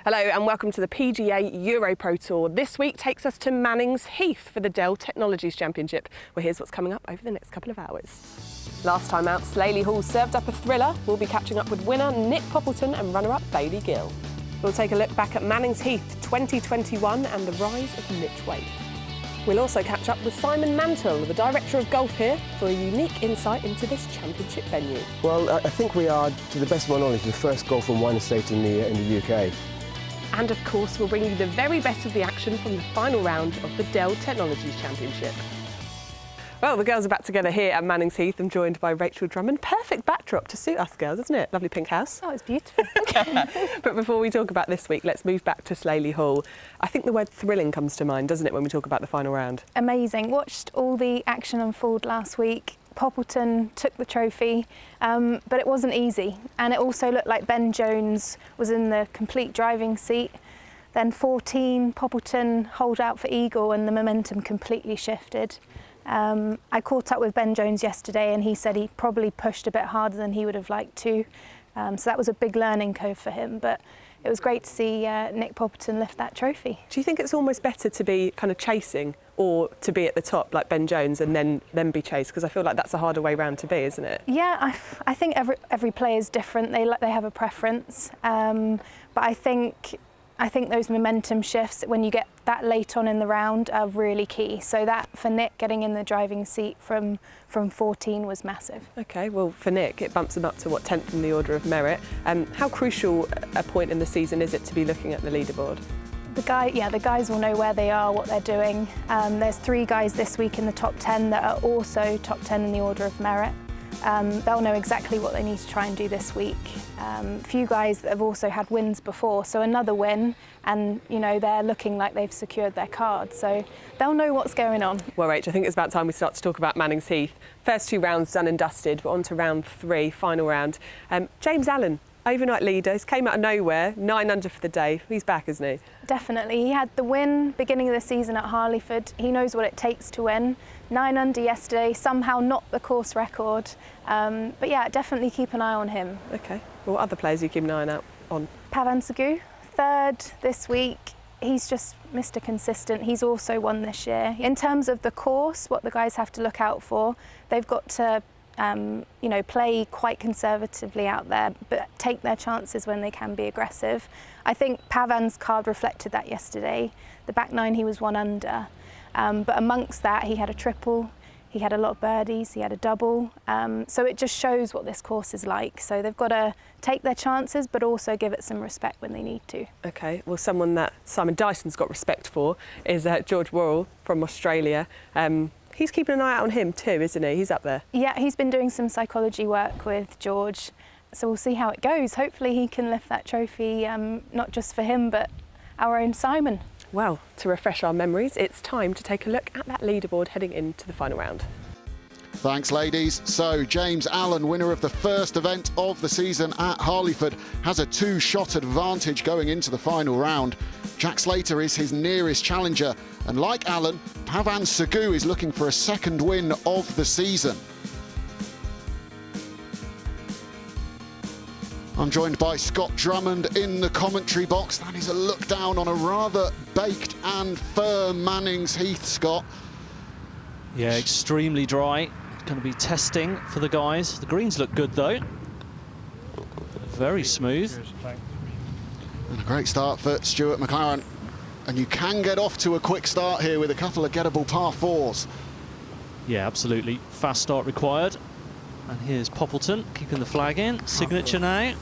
Hello and welcome to the PGA EuroPro Tour. This week takes us to Manning's Heath for the Dell Technologies Championship. Well, here's what's coming up over the next couple of hours. Last time out, Slaley Hall served up a thriller. We'll be catching up with winner Nick Poppleton and runner-up Bailey Gill. We'll take a look back at Manning's Heath 2021 and the rise of Mitch Wade. We'll also catch up with Simon Mantle, the director of golf here, for a unique insight into this championship venue. Well, I think we are, to the best of my knowledge, the first golf and wine estate in the UK. And of course, we'll bring you the very best of the action from the final round of the Dell Technologies Championship. Well, the girls are back together here at Manning's Heath. I'm joined by Rachel Drummond. Perfect backdrop to suit us girls, isn't it? Lovely pink house. Oh, it's beautiful. But before we talk about this week, let's move back to Slaley Hall. I think the word thrilling comes to mind, doesn't it, when we talk about the final round? Amazing. Watched all the action unfold last week. Poppleton took the trophy, but it wasn't easy. And it also looked like Ben Jones was in the complete driving seat. Then 14, Poppleton holed out for eagle and the momentum completely shifted. I caught up with Ben Jones yesterday and he said he probably pushed a bit harder than he would have liked to. So that was a big learning curve for him, but it was great to see Nick Poppleton lift that trophy. Do you think it's almost better to be kind of chasing or to be at the top like Ben Jones and then be chased? Because I feel like that's a harder way round to be, isn't it? Yeah, I think every player is different. They have a preference, but I think those momentum shifts when you get that late on in the round are really key. So that for Nick getting in the driving seat from 14 was massive. Okay, well for Nick it bumps him up to 10th in the order of merit. How crucial a point in the season is it to be looking at the leaderboard? The guys will know where they are, what they're doing. There's 3 guys this week in the top 10 that are also top 10 in the order of merit. They'll know exactly what they need to try and do this week. A few guys that have also had wins before, so another win, and they're looking like they've secured their card, so they'll know what's going on. Well, Rach, I think it's about time we start to talk about Manning's Heath. First 2 rounds done and dusted, we're on to round 3, final round. James Allen, overnight leader, he came out of nowhere, 9 under for the day. He's back, isn't he? Definitely. He had the win beginning of the season at Harleyford. He knows what it takes to win. 9 under yesterday, somehow not the course record. But yeah, definitely keep an eye on him. OK. Well, what other players are you keeping an eye on? Pavan Sagu, 3rd this week. He's just Mr. Consistent. He's also won this year. In terms of the course, what the guys have to look out for, they've got to play quite conservatively out there, but take their chances when they can be aggressive. I think Pavan's card reflected that yesterday. The back 9, he was 1 under. But amongst that, he had a triple, he had a lot of birdies, he had a double. So it just shows what this course is like. So they've got to take their chances, but also give it some respect when they need to. OK, well, someone that Simon Dyson's got respect for is George Worrell from Australia. He's keeping an eye out on him too, isn't he? He's up there. Yeah, he's been doing some psychology work with George. So we'll see how it goes. Hopefully he can lift that trophy, not just for him, but our own Simon. Well, to refresh our memories, it's time to take a look at that leaderboard heading into the final round. Thanks, ladies. So, James Allen, winner of the first event of the season at Harleyford, has a 2-shot advantage going into the final round. Jack Slater is his nearest challenger, and like Allen, Pavan Sagu is looking for a 2nd win of the season. I'm joined by Scott Drummond in the commentary box. That is a look down on a rather baked and firm Manning's Heath, Scott. Yeah, extremely dry. Going to be testing for the guys. The greens look good though. Very smooth. And a great start for Stuart McLaren. And you can get off to a quick start here with a couple of gettable par 4s. Yeah, absolutely. Fast start required. And here's Poppleton keeping the flag in. Signature now.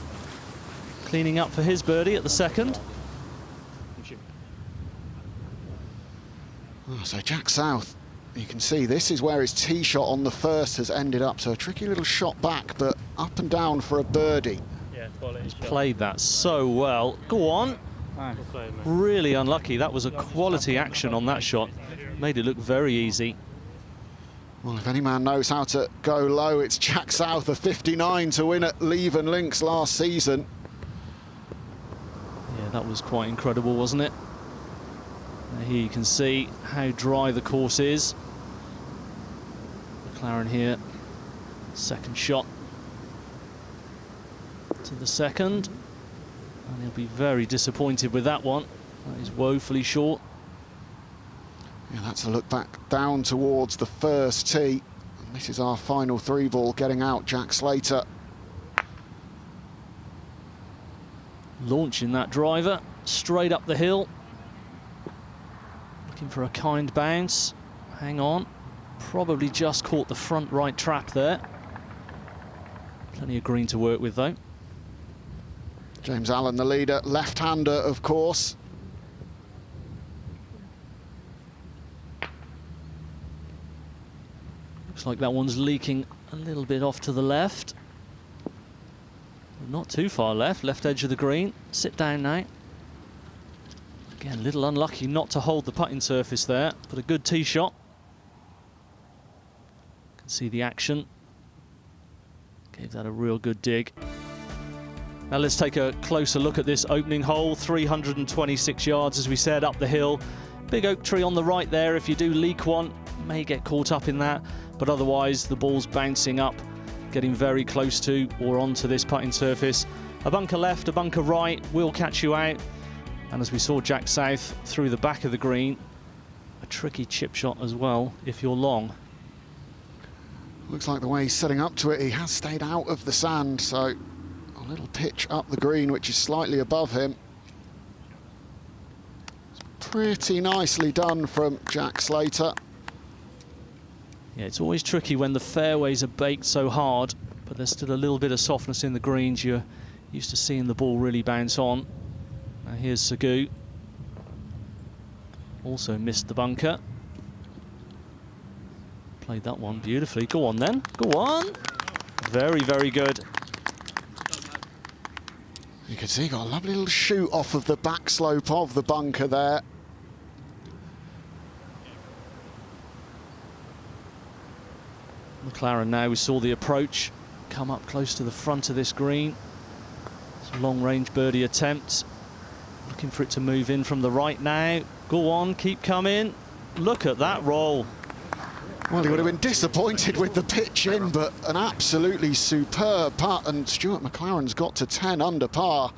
Cleaning up for his birdie at the 2nd. Oh, so Jack South, you can see this is where his tee shot on the 1st has ended up. So a tricky little shot back, but up and down for a birdie. Yeah, he's played that so well. Go on. Really unlucky. That was a quality action on that shot. Made it look very easy. Well, if any man knows how to go low, it's Jack South, a 59 to win at Leven Links last season. Yeah, that was quite incredible, wasn't it? Now here you can see how dry the course is. McLaren here, 2nd shot to the 2nd. And he'll be very disappointed with that one. That is woefully short. Yeah, that's a look back down towards the first tee. And this is our final 3-ball getting out, Jack Slater. Launching that driver straight up the hill. Looking for a kind bounce. Hang on. Probably just caught the front right trap there. Plenty of green to work with though. James Allen, the leader, left-hander, of course. Looks like that one's leaking a little bit off to the left. Not too far left, left edge of the green. Sit down now. Again, a little unlucky not to hold the putting surface there, but a good tee shot. Can see the action. Gave that a real good dig. Now let's take a closer look at this opening hole. 326 yards, as we said, up the hill. Big oak tree on the right there. If you do leak one, may get caught up in that, but otherwise the ball's bouncing up, getting very close to or onto this putting surface. A bunker left, a bunker right will catch you out. And as we saw Jack South through the back of the green, a tricky chip shot as well if you're long. Looks like the way he's setting up to it, he has stayed out of the sand, so a little pitch up the green, which is slightly above him. It's pretty nicely done from Jack Slater. Yeah, it's always tricky when the fairways are baked so hard, but there's still a little bit of softness in the greens. You're used to seeing the ball really bounce on. Now here's Sagu. Also missed the bunker. Played that one beautifully. Go on then, go on. Very, very good. You can see he got a lovely little shoot off of the back slope of the bunker there. McLaren now, we saw the approach come up close to the front of this green. It's a long-range birdie attempt. Looking for it to move in from the right now. Go on, keep coming. Look at that roll. Well, he would have been disappointed with the pitch in, but an absolutely superb putt, and Stuart McLaren's got to 10 under par.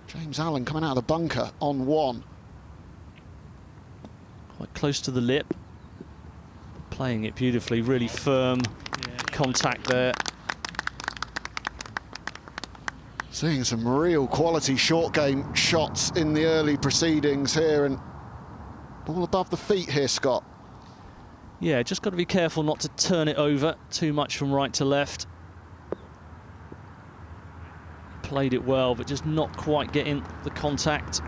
James Allen coming out of the bunker on 1. Quite close to the lip. Playing it beautifully, really firm contact there. Seeing some real quality short game shots in the early proceedings here, and ball above the feet here, Scott. Yeah, just got to be careful not to turn it over too much from right to left. Played it well, but just not quite getting the contact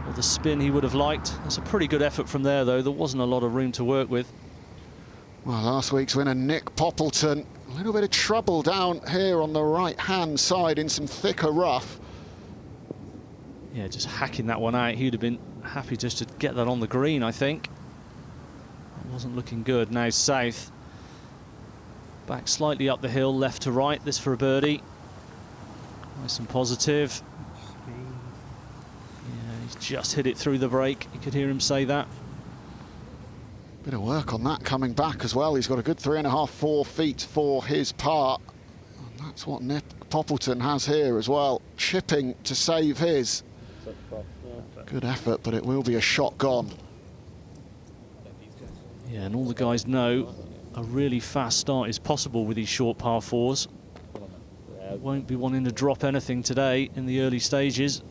or the spin he would have liked. That's a pretty good effort from there, though. There wasn't a lot of room to work with. Well, last week's winner, Nick Poppleton, a little bit of trouble down here on the right-hand side in some thicker rough. Yeah, just hacking that one out. He'd have been happy just to get that on the green, I think. It wasn't looking good. Now South. Back slightly up the hill, left to right. This for a birdie. Nice and positive. Yeah, he's just hit it through the break. You could hear him say that. Bit of work on that coming back as well. He's got a good 3.5, 4 feet for his part. And that's what Nick Poppleton has here as well. Chipping to save his. Good effort, but it will be a shot gone. Yeah, and all the guys know a really fast start is possible with these short par 4s. Won't be wanting to drop anything today in the early stages.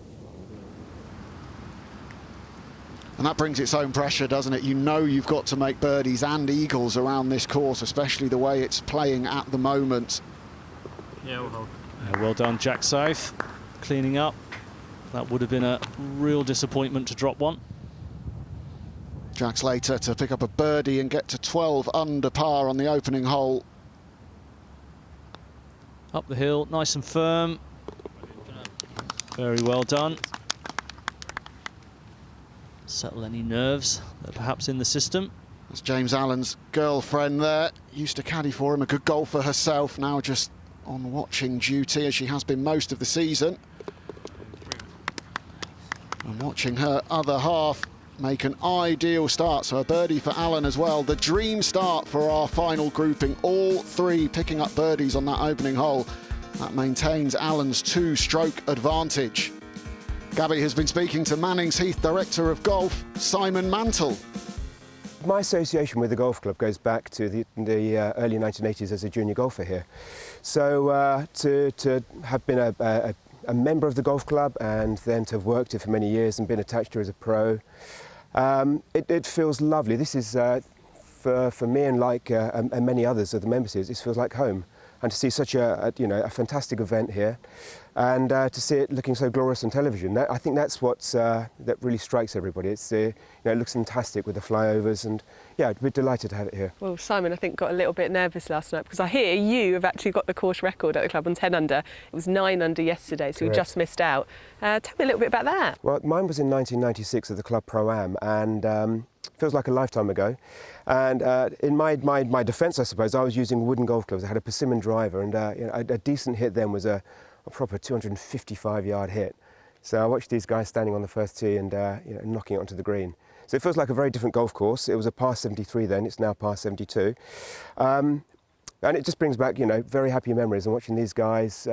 And that brings its own pressure, doesn't it? You know you've got to make birdies and eagles around this course, especially the way it's playing at the moment. Yeah, well done, Jack South. Cleaning up. That would have been a real disappointment to drop one. Jack Slater to pick up a birdie and get to 12 under par on the opening hole. Up the hill, nice and firm. Very well done. Settle any nerves that are perhaps in the system. That's James Allen's girlfriend there. Used to caddy for him, a good golfer herself, now just on watching duty as she has been most of the season. And watching her other half make an ideal start. So a birdie for Allen as well. The dream start for our final grouping. All three picking up birdies on that opening hole. That maintains Allen's 2-stroke advantage. Gabby has been speaking to Mannings Heath Director of Golf, Simon Mantle. My association with the golf club goes back to the early 1980s as a junior golfer here. So to have been a member of the golf club and then to have worked here for many years and been attached to it as a pro, it feels lovely. This is, for me and and many others of the members here, this feels like home. And to see such a fantastic event here, and to see it looking so glorious on television, I think that's that really strikes everybody. It's it looks fantastic with the flyovers, and yeah, we're delighted to have it here. Well, Simon, I think got a little bit nervous last night because I hear you have actually got the course record at the club on 10 under. It was 9 under yesterday, so Correct. we just missed out. Tell me a little bit about that. Well, mine was in 1996 at the club Pro-Am, and feels like a lifetime ago. And in my defence, I suppose, I was using wooden golf clubs. I had a persimmon driver, and a decent hit then was a proper 255-yard hit. So I watched these guys standing on the first tee and knocking it onto the green. So it feels like a very different golf course. It was a par 73 then, it's now par 72. And it just brings back, very happy memories and watching these guys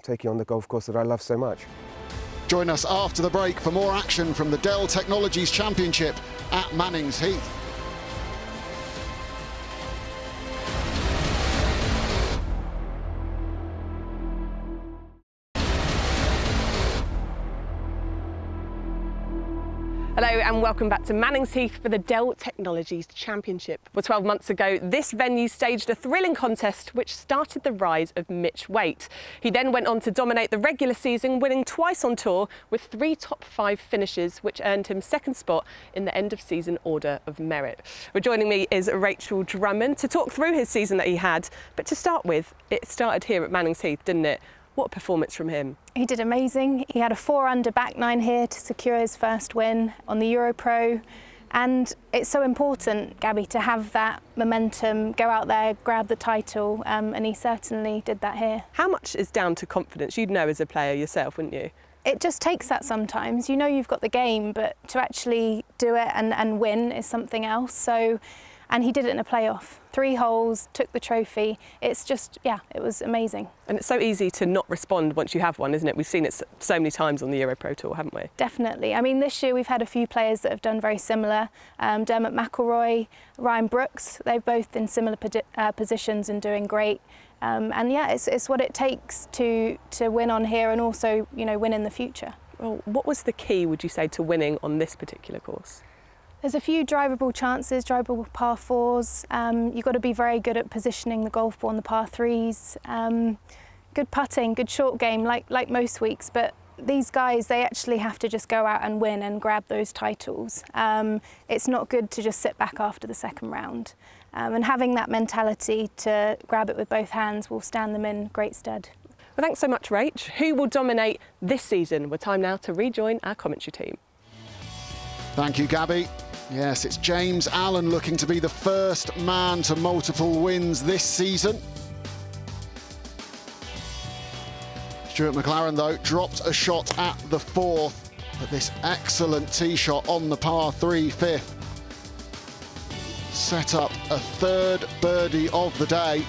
taking on the golf course that I love so much. Join us after the break for more action from the Dell Technologies Championship at Mannings Heath. Hello and welcome back to Mannings Heath for the Dell Technologies Championship. Well, 12 months ago, this venue staged a thrilling contest which started the rise of Mitch Waite. He then went on to dominate the regular season, winning twice on tour with 3 top 5 finishes, which earned him second spot in the end of season order of merit. Well, joining me is Rachel Drummond to talk through his season that he had. But to start with, it started here at Mannings Heath, didn't it? What a performance from him. He did amazing. He had a 4 under back 9 here to secure his first win on the EuroPro. And it's so important, Gabby, to have that momentum, go out there, grab the title, and he certainly did that here. How much is down to confidence? You'd know as a player yourself, wouldn't you? It just takes that sometimes. You know you've got the game, but to actually do it and win is something else. And he did it in a playoff. 3 holes, took the trophy. It's just, it was amazing. And it's so easy to not respond once you have one, isn't it? We've seen it so many times on the EuroPro Tour, haven't we? Definitely. I mean, this year we've had a few players that have done very similar. Dermot McIlroy, Ryan Brooks, they've both in similar positions and doing great. And yeah, it's what it takes to win on here and also, win in the future. Well, what was the key, would you say, to winning on this particular course? There's a few drivable chances, drivable par 4s. You've got to be very good at positioning the golf ball on the par 3s. Good putting, good short game, like most weeks. But these guys, they actually have to just go out and win and grab those titles. It's not good to just sit back after the second round. And having that mentality to grab it with both hands will stand them in great stead. Well, thanks so much, Rach. Who will dominate this season? Well, time now to rejoin our commentary team. Thank you, Gabby. Yes, it's James Allen looking to be the first man to multiple wins this season. Stuart McLaren, though, dropped a shot at the 4th, but this excellent tee shot on the par 3 5th set up a 3rd birdie of the day,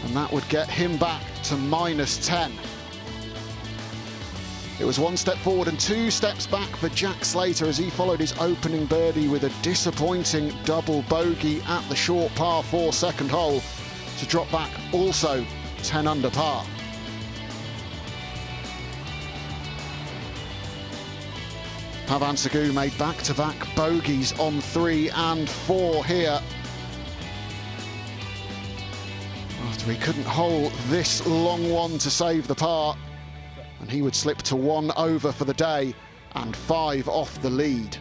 and that would get him back to -10. It was 1 step forward and 2 steps back for Jack Slater as he followed his opening birdie with a disappointing double bogey at the short par 4 second hole to drop back also 10 under par. Pavan Sagu made back-to-back bogeys on 3 and 4 here, after he couldn't hole this long one to save the par. And he would slip to 1 over for the day and 5 off the lead.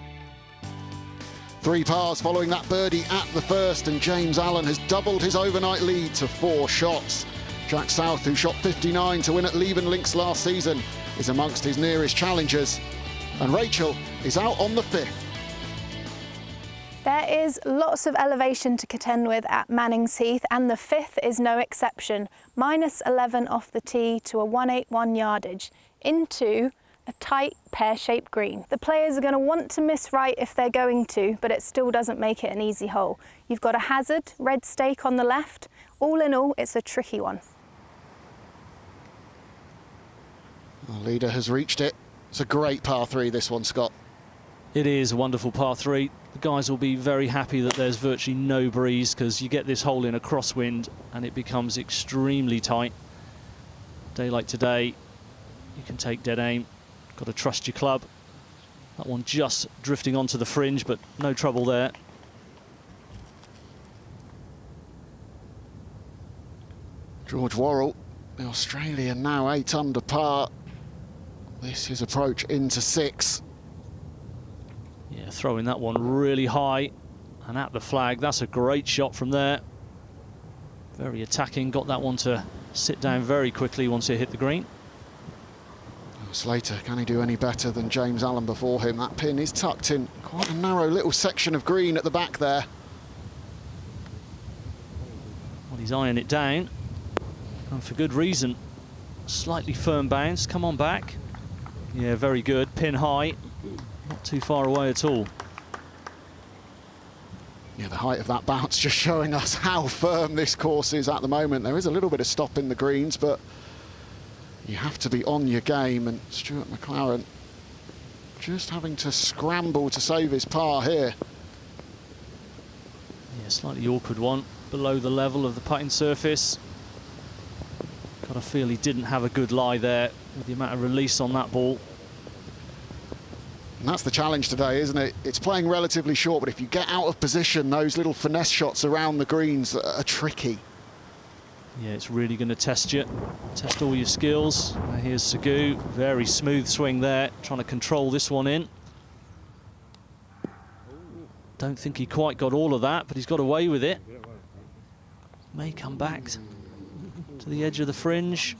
3 pars following that birdie at the 1st, and James Allen has doubled his overnight lead to 4 shots. Jack South, who shot 59 to win at Leven Links last season, is amongst his nearest challengers. And Rachel is out on the 5th. There is lots of elevation to contend with at Mannings Heath, and the 5th is no exception. -11 off the tee to a 181 yardage into a tight pear-shaped green. The players are going to want to miss right if they're going to, but it still doesn't make it an easy hole. You've got a hazard, red stake on the left. All in all, it's a tricky one. The leader has reached it It's a great par 3, this one, Scott. It is a wonderful par 3. The guys will be very happy that there's virtually no breeze, because you get this hole in a crosswind and it becomes extremely tight. Day like today, you can take dead aim. Got to trust your club. That one just drifting onto the fringe, but no trouble there. George Worrell, the Australian, now 8 under par. This is approach into 6. Yeah, throwing that one really high and at the flag. That's a great shot from there. Very attacking, got that one to sit down very quickly once it hit the green. Slater, can he do any better than James Allen before him? That pin is tucked in quite a narrow little section of green at the back there. Well, he's eyeing it down, and for good reason. Slightly firm bounce, come on back. Yeah, very good, pin high, not too far away at all. Yeah, the height of that bounce just showing us how firm this course is at the moment. There is a little bit of stop in the greens, but you have to be on your game, and Stuart McLaren just having to scramble to save his par here. Yeah, slightly awkward one, below the level of the putting surface. Got a feel he didn't have a good lie there with the amount of release on that ball. And that's the challenge today, isn't it? It's playing relatively short, but if you get out of position, those little finesse shots around the greens are tricky. Yeah, it's really going to test you, test all your skills. Now here's Seguin, very smooth swing there, trying to control this one in. Don't think he quite got all of that, but he's got away with it. May come back to the edge of the fringe.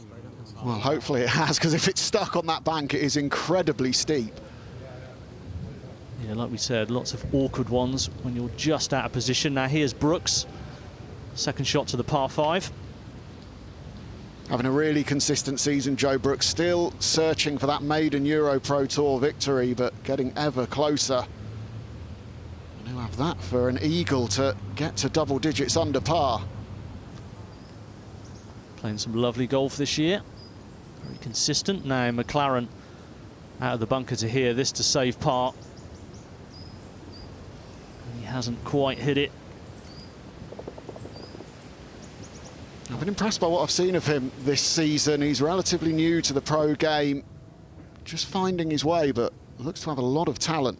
Well, hopefully it has, because if it's stuck on that bank, it is incredibly steep. Yeah, like we said, lots of awkward ones when you're just out of position. Now here's Brooks, second shot to the par 5. Having a really consistent season, Joe Brooks, still searching for that maiden EuroPro Tour victory, but getting ever closer. And he'll have that for an eagle to get to double digits under par. Playing some lovely golf this year. Very consistent. Now McLaren out of the bunker to here, this to save par. And he hasn't quite hit it. I've been impressed by what I've seen of him this season. He's relatively new to the pro game, just finding his way, but looks to have a lot of talent.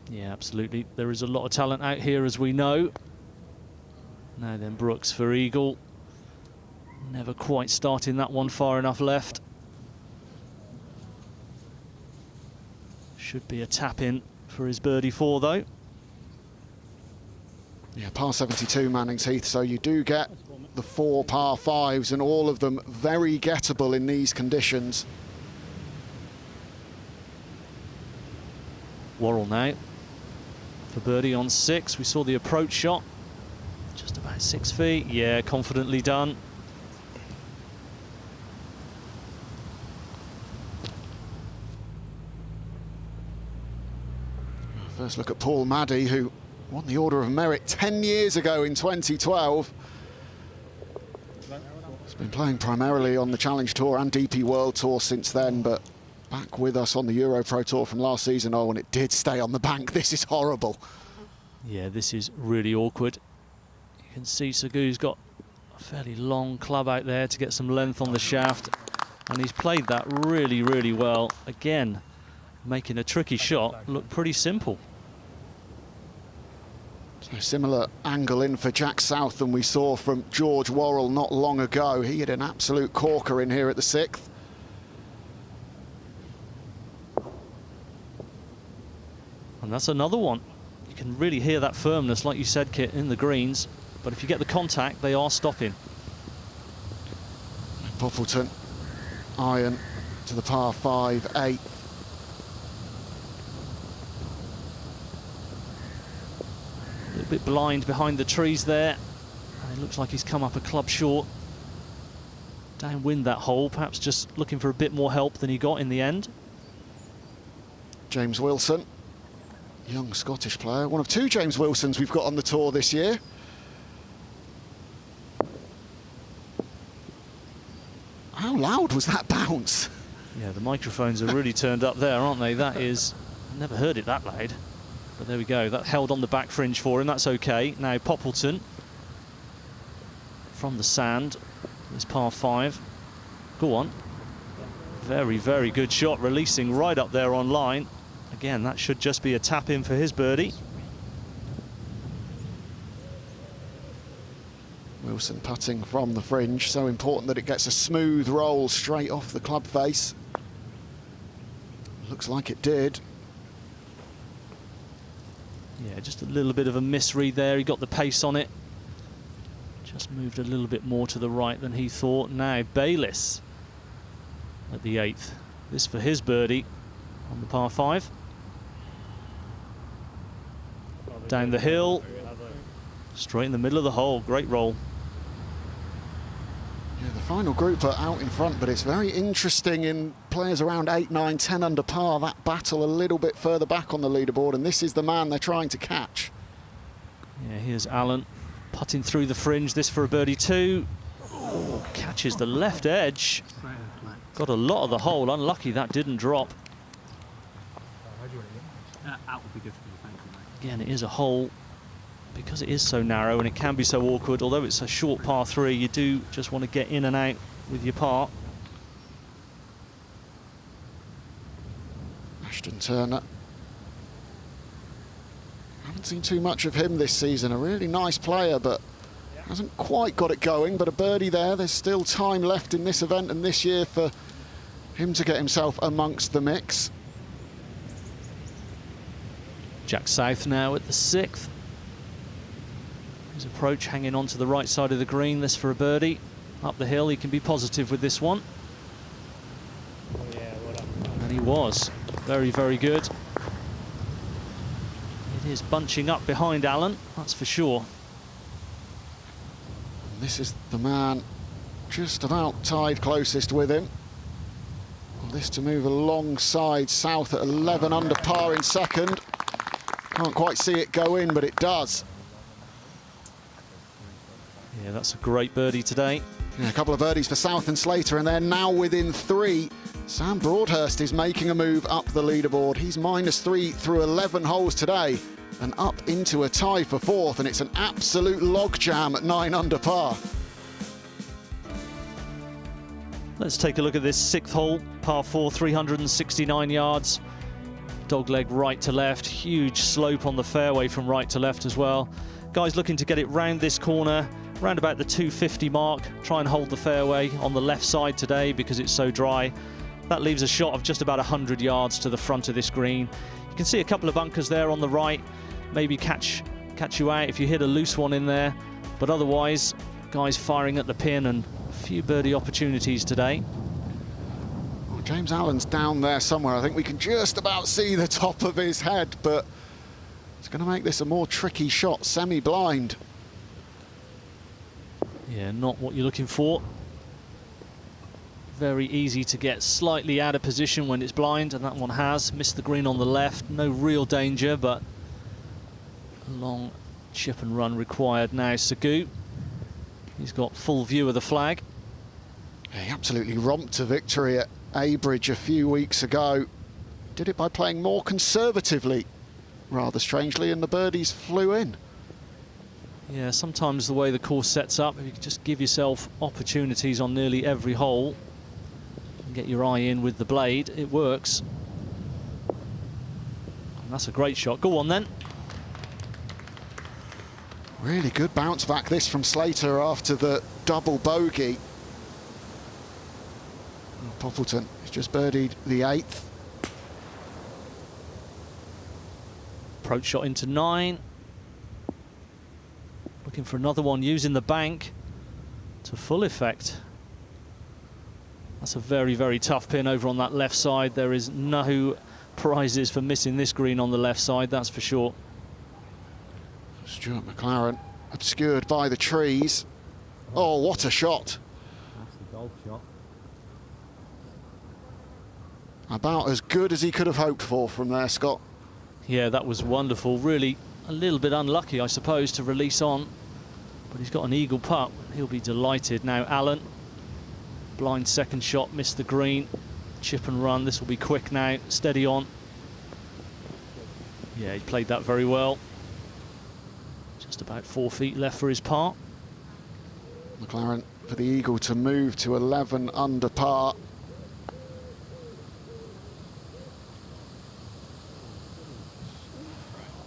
Yeah, absolutely. There is a lot of talent out here, as we know. Now then, Brooks for eagle. Never quite starting that one far enough left. Should be a tap in for his birdie 4, though. Yeah, par 72, Mannings Heath, so you do get the 4 par 5s, and all of them very gettable in these conditions. Worrell now for birdie on 6. We saw the approach shot, just about 6 feet. Yeah, confidently done. First look at Paul Maddy, who won the Order of Merit 10 years ago in 2012. He's been playing primarily on the Challenge Tour and DP World Tour since then, but back with us on the EuroPro Tour from last season. Oh, and it did stay on the bank. This is horrible. Yeah, this is really awkward. You can see Seguin's got a fairly long club out there to get some length on the shaft, and he's played that really, really well. Again, making a tricky shot look pretty simple. So similar angle in for Jack South than we saw from George Worrell not long ago. He had an absolute corker in here at the 6th. And that's another one. You can really hear that firmness, like you said, Kit, in the greens. But if you get the contact, they are stopping. Poppleton, iron to the par 5, 8. A little bit blind behind the trees there. And it looks like he's come up a club short. Downwind that hole, perhaps just looking for a bit more help than he got in the end. James Wilson, young Scottish player. One of 2 James Wilsons we've got on the tour this year. How loud was that bounce? Yeah, the microphones are really turned up there, aren't they? That is, I've never heard it that loud. But there we go, that held on the back fringe for him, that's okay. Now Poppleton from the sand, this par 5. Go on. Very, very good shot, releasing right up there on line. Again, that should just be a tap in for his birdie. Wilson putting from the fringe, so important that it gets a smooth roll straight off the club face. Looks like it did. Yeah, just a little bit of a misread there. He got the pace on it. Just moved a little bit more to the right than he thought. Now Bayliss at the 8th. This for his birdie on the par 5. Down the hill, straight in the middle of the hole. Great roll. Yeah, the final group are out in front, but it's very interesting in players around 8, 9, 10 under par. That battle a little bit further back on the leaderboard, and this is the man they're trying to catch. Yeah, here's Allen putting through the fringe. This for a birdie 2. Oh, catches the left edge. Got a lot of the hole. Unlucky that didn't drop. Again, it is a hole. Because it is so narrow and it can be so awkward, although it's a short par 3, you do just want to get in and out with your par. Ashton Turner. Haven't seen too much of him this season. A really nice player, but hasn't quite got it going. But a birdie there. There's still time left in this event and this year for him to get himself amongst the mix. Jack South now at the 6th. His approach hanging on to the right side of the green. This for a birdie. Up the hill, he can be positive with this one. And he was. Very, very good. It is bunching up behind Allen, that's for sure. And this is the man just about tied closest with him. Well, this to move alongside South at 11 under par in second. Can't quite see it go in, but it does. Yeah, that's a great birdie today. Yeah, a couple of birdies for South and Slater, and they're now within 3. Sam Broadhurst is making a move up the leaderboard. He's -3 through 11 holes today and up into a tie for 4th, and it's an absolute logjam at 9 under par. Let's take a look at this 6th hole, par 4, 369 yards. Dogleg right to left, huge slope on the fairway from right to left as well. Guys looking to get it round this corner, round about the 250 mark. Try and hold the fairway on the left side today because it's so dry. That leaves a shot of just about 100 yards to the front of this green. You can see a couple of bunkers there on the right. Maybe catch you out if you hit a loose one in there. But otherwise, guys firing at the pin and a few birdie opportunities today. Well, James Allen's down there somewhere. I think we can just about see the top of his head, but it's going to make this a more tricky shot, semi-blind. Yeah, not what you're looking for. Very easy to get slightly out of position when it's blind, and that one has missed the green on the left. No real danger, but a long chip and run required now. Sagu, he's got full view of the flag. He absolutely romped to victory at Abridge a few weeks ago. Did it by playing more conservatively, rather strangely, and the birdies flew in. Yeah, sometimes the way the course sets up, if you can just give yourself opportunities on nearly every hole and get your eye in with the blade, it works. And that's a great shot. Go on then. Really good bounce back this from Slater after the double bogey. And Poppleton has just birdied the 8th. Approach shot into 9. Looking for another one, using the bank to full effect. That's a very, very tough pin over on that left side. There is no prizes for missing this green on the left side, that's for sure. Stuart McLaren obscured by the trees. Oh, what a shot. That's the golf shot. About as good as he could have hoped for from there, Scott. Yeah, that was wonderful. Really a little bit unlucky, I suppose, to release on. But he's got an eagle putt. He'll be delighted. Now Allen, blind second shot, missed the green. chip and run. This will be quick now. Steady on. Yeah, he played that very well. Just about 4 feet left for his par. McLaren for the eagle to move to 11 under par.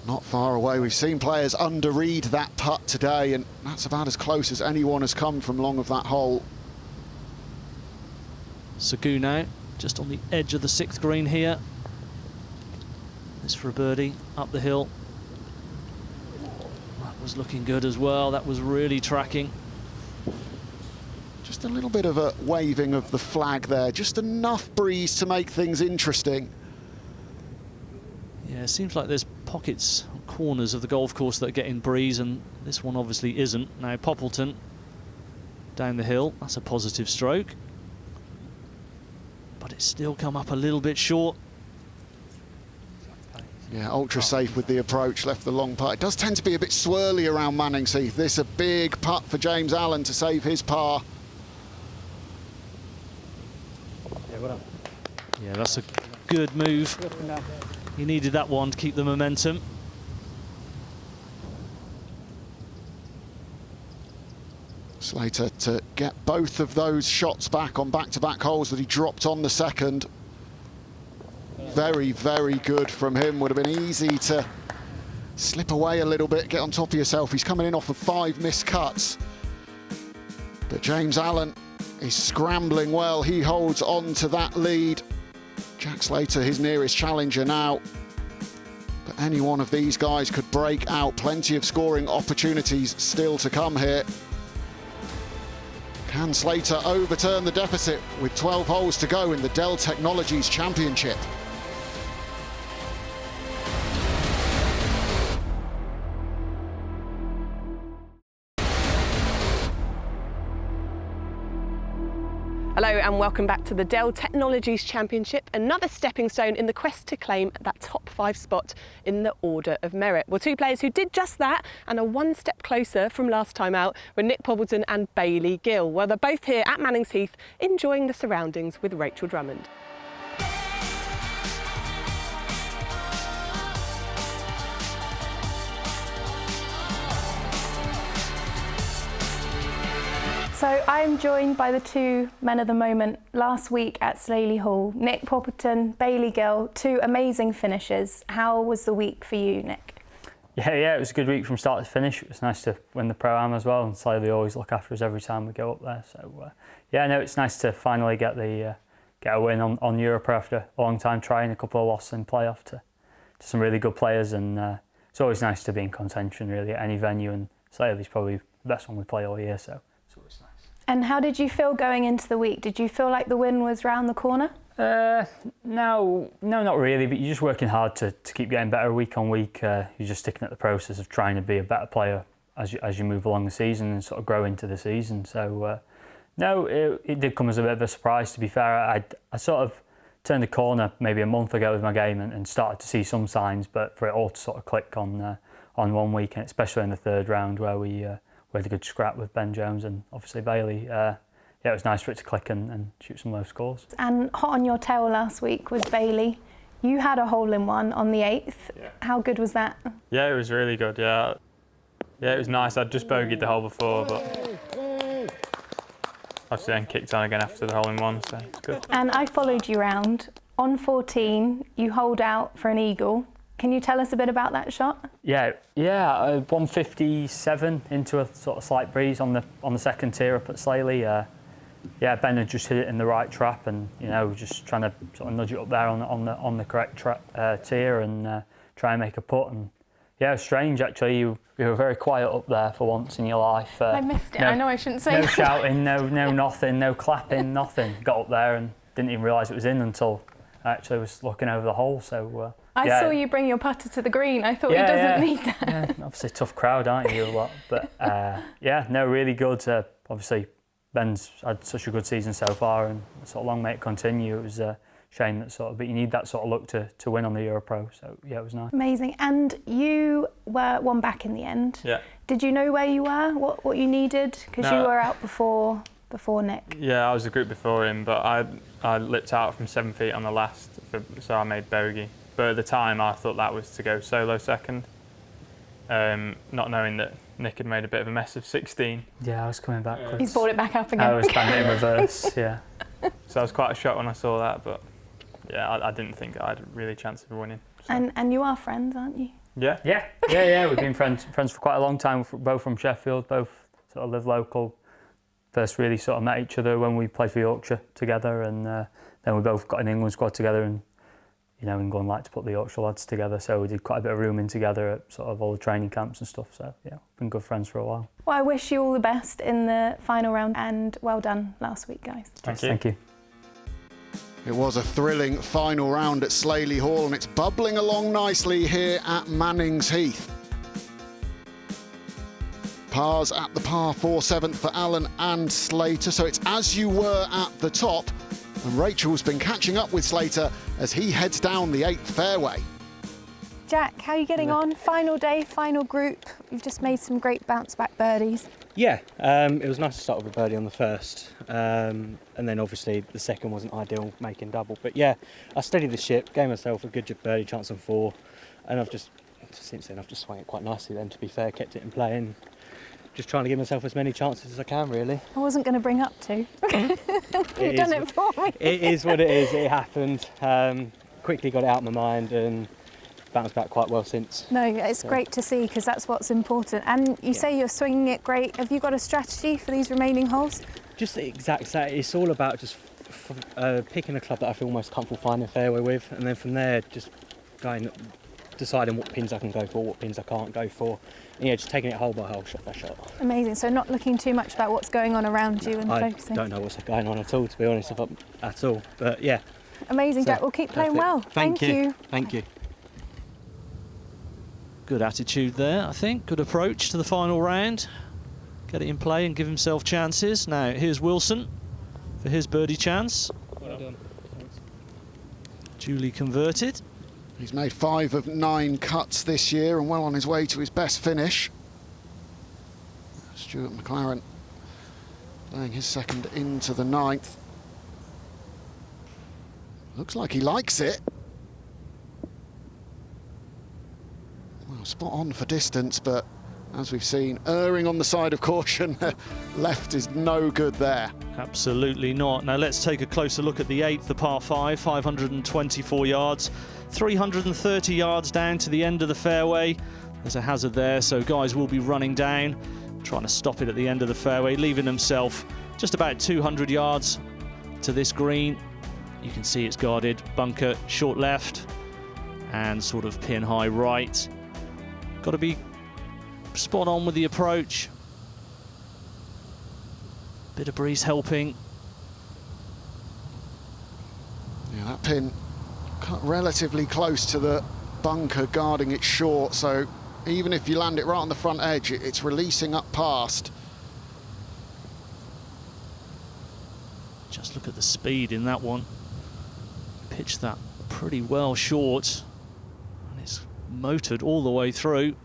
Not far away. We've seen players under-read that putt today, and that's about as close as anyone has come from long of that hole. Sagu now, just on the edge of the 6th green here. This for a birdie, up the hill. That was looking good as well. That was really tracking. Just a little bit of a waving of the flag there. Just enough breeze to make things interesting. Yeah, it seems like there's pockets, corners of the golf course that are getting breeze, and this one obviously isn't. Now Poppleton down the hill, that's a positive stroke. But it's still come up a little bit short. Yeah, ultra safe with the approach, left the long putt. It does tend to be a bit swirly around Mannings Heath. This a big putt for James Allen to save his par. Yeah, that's a good move. He needed that one to keep the momentum. Slater to get both of those shots back on back-to-back holes that he dropped on the second. Very, very good from him. Would have been easy to slip away a little bit, get on top of yourself. He's coming in off of 5 missed cuts. But James Allen is scrambling well. He holds on to that lead. Jack Slater, his nearest challenger now. But any one of these guys could break out. Plenty of scoring opportunities still to come here. Can Slater overturn the deficit with 12 holes to go in the Dell Technologies Championship? Hello and welcome back to the Dell Technologies Championship, another stepping stone in the quest to claim that top 5 spot in the order of merit. Well, 2 players who did just that and are 1 step closer from last time out were Nick Poppleton and Bailey Gill. Well, they're both here at Mannings Heath enjoying the surroundings with Rachel Drummond. So I'm joined by the 2 men of the moment last week at Slaley Hall. Nick Poppleton, Bailey Gill, 2 amazing finishes. How was the week for you, Nick? Yeah, it was a good week from start to finish. It was nice to win the Pro-Am as well, and Slaley always look after us every time we go up there. So it's nice to finally get a win on EuroPro after a long time trying, a couple of losses in playoff to some really good players, and it's always nice to be in contention really at any venue, and Slaley's probably the best one we play all year, so it's always nice. And how did you feel going into the week? Did you feel like the win was round the corner? No, not really, but you're just working hard to keep getting better week on week. You're just sticking at the process of trying to be a better player as you move along the season and sort of grow into the season. So, it did come as a bit of a surprise, to be fair. I sort of turned a corner maybe a month ago with my game and started to see some signs, but for it all to sort of click on one week, and especially in the 3rd round where we had a good scrap with Ben Jones and obviously Bailey. It was nice for it to click and shoot some low scores. And hot on your tail last week was Bailey. You had a hole-in-one on the 8th. Yeah. How good was that? Yeah, it was really good, yeah. Yeah, it was nice. I'd just bogeyed the hole before, but obviously then kicked on again after the hole-in-one, so it's good. And I followed you round. On 14, you holed out for an eagle. Can you tell us a bit about that shot? Yeah, 157 into a sort of slight breeze on the 2nd tier up at Slaley. Ben had just hit it in the right trap, and just trying to sort of nudge it up there on the correct tier and try and make a putt. And yeah, it was strange actually. You were very quiet up there for once in your life. I missed it. I know I shouldn't say. No shouting, no nothing, no clapping, nothing. Got up there and didn't even realise it was in until I actually was looking over the hole. So. I saw you bring your putter to the green. I thought he doesn't need that. Yeah, obviously tough crowd, aren't you, a lot? But really good. Obviously, Ben's had such a good season so far, and sort of long may it continue. It was a shame that but you need that sort of luck to win on the EuroPro. So yeah, it was nice. Amazing. And you were 1 back in the end. Yeah. Did you know where you were? What you needed? Because you were out before before Nick. Yeah, I was a group before him, but I lipped out from 7 feet on the last, so I made bogey. But at the time, I thought that was to go solo second, not knowing that Nick had made a bit of a mess of 16. Yeah, I was coming backwards. He's brought it back up again. I was standing in reverse, yeah. So I was quite shocked when I saw that, but yeah, I didn't think I had a really chance of winning. So. And you are friends, aren't you? Yeah. Yeah. We've been friends for quite a long time. Both from Sheffield, both sort of live local. First really sort of met each other when we played for Yorkshire together, and then we both got an England squad together, and England like to put the Yorkshire lads together, so we did quite a bit of rooming together at sort of all the training camps and stuff. So yeah, been good friends for a while. Well, I wish you all the best in the final round, and well done last week, guys. Thank you. It was a thrilling final round at Slaley Hall, and it's bubbling along nicely here at Mannings Heath. Pars at the par 4 7th for Allen and Slater, so it's as you were at the top, and Rachel's been catching up with Slater as he heads down the 8th fairway. Jack, how are you getting on? Final day, final group. You've just made some great bounce-back birdies. Yeah, it was nice to start with a birdie on the first, and then obviously the second wasn't ideal, making double. But yeah, I steadied the ship, gave myself a good birdie chance on 4, and since then I've just swung it quite nicely then, to be fair, kept it in play, and just trying to give myself as many chances as I can, really. I wasn't going to bring up 2. You've done it for me. It is what it is, it happened. Quickly got it out of my mind and bounced back quite well since. No, it's great to see, because that's what's important. And you say you're swinging it great. Have you got a strategy for these remaining holes? Just the exact same. It's all about just picking a club that I feel most comfortable finding a fairway with, and then from there just deciding what pins I can go for, what pins I can't go for. And yeah, just taking it hole by hole, shot by shot. Amazing. So not looking too much about what's going on around you and focusing. I don't know what's going on at all, to be honest, at all. But yeah. Amazing, Jack. We'll keep playing well. Thank you. Thank you. Good attitude there, I think. Good approach to the final round. Get it in play and give himself chances. Now, here's Wilson for his birdie chance. Well done. Thanks. Duly converted. He's made 5 of 9 cuts this year and well on his way to his best finish. Stuart McLaren playing his second into the 9th. Looks like he likes it. Well, spot on for distance, but as we've seen, erring on the side of caution. Left is no good there. Absolutely not. Now let's take a closer look at the 8th, the par 5, 524 yards, 330 yards down to the end of the fairway. There's a hazard there, so guys will be running down, trying to stop it at the end of the fairway, leaving himself just about 200 yards to this green. You can see it's guarded, bunker short left and sort of pin high right. Got to be spot on with the approach. Bit of breeze helping. Yeah, that pin cut relatively close to the bunker, guarding it short, so even if you land it right on the front edge, it's releasing up past. Just look at the speed in that one. Pitched that pretty well short, and it's motored all the way through.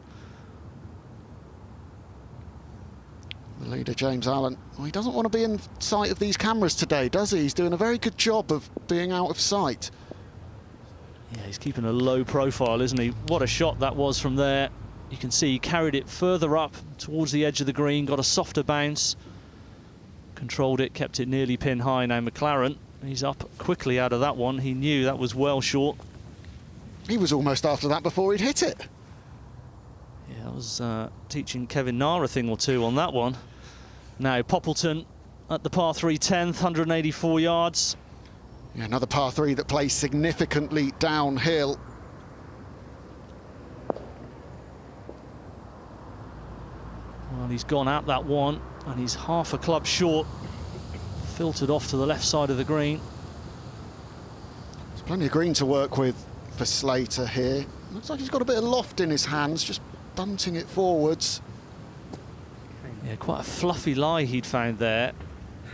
The leader, James Allen, well, he doesn't want to be in sight of these cameras today, does he? He's doing a very good job of being out of sight. Yeah, he's keeping a low profile, isn't he? What a shot that was from there. You can see he carried it further up towards the edge of the green, got a softer bounce, controlled it, kept it nearly pin high. Now McLaren, he's up quickly out of that one. He knew that was well short. He was almost after that before he'd hit it. Yeah, I was teaching Kevin Nair a thing or two on that one. Now Poppleton at the par 3 10th, 184 yards. Yeah, another par 3 that plays significantly downhill. Well, he's gone out that one, and he's half a club short. Filtered off to the left side of the green. There's plenty of green to work with for Slater here. Looks like he's got a bit of loft in his hands, just bunting it forwards. Yeah, quite a fluffy lie he'd found there.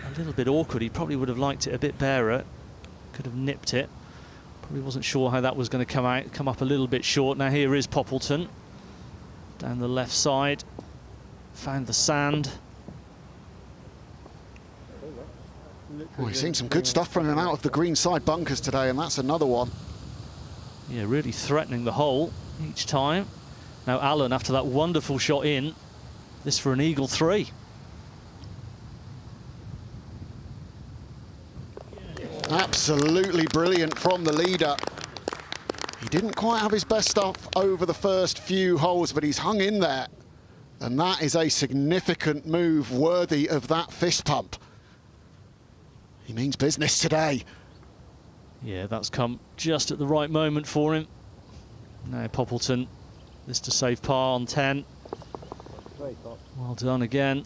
A little bit awkward. He probably would have liked it a bit barer. Could have nipped it. Probably wasn't sure how that was going to come up a little bit short. Now here is Poppleton. Down the left side. Found the sand. Oh, we've seen some good stuff from him out of the green side bunkers today, and that's another one. Yeah, really threatening the hole each time. Now Allen, after that wonderful shot in, this for an eagle 3. Absolutely brilliant from the leader. He didn't quite have his best stuff over the first few holes, but he's hung in there. And that is a significant move worthy of that fist pump. He means business today. Yeah, that's come just at the right moment for him. Now Poppleton, this to save par on 10. Well done again.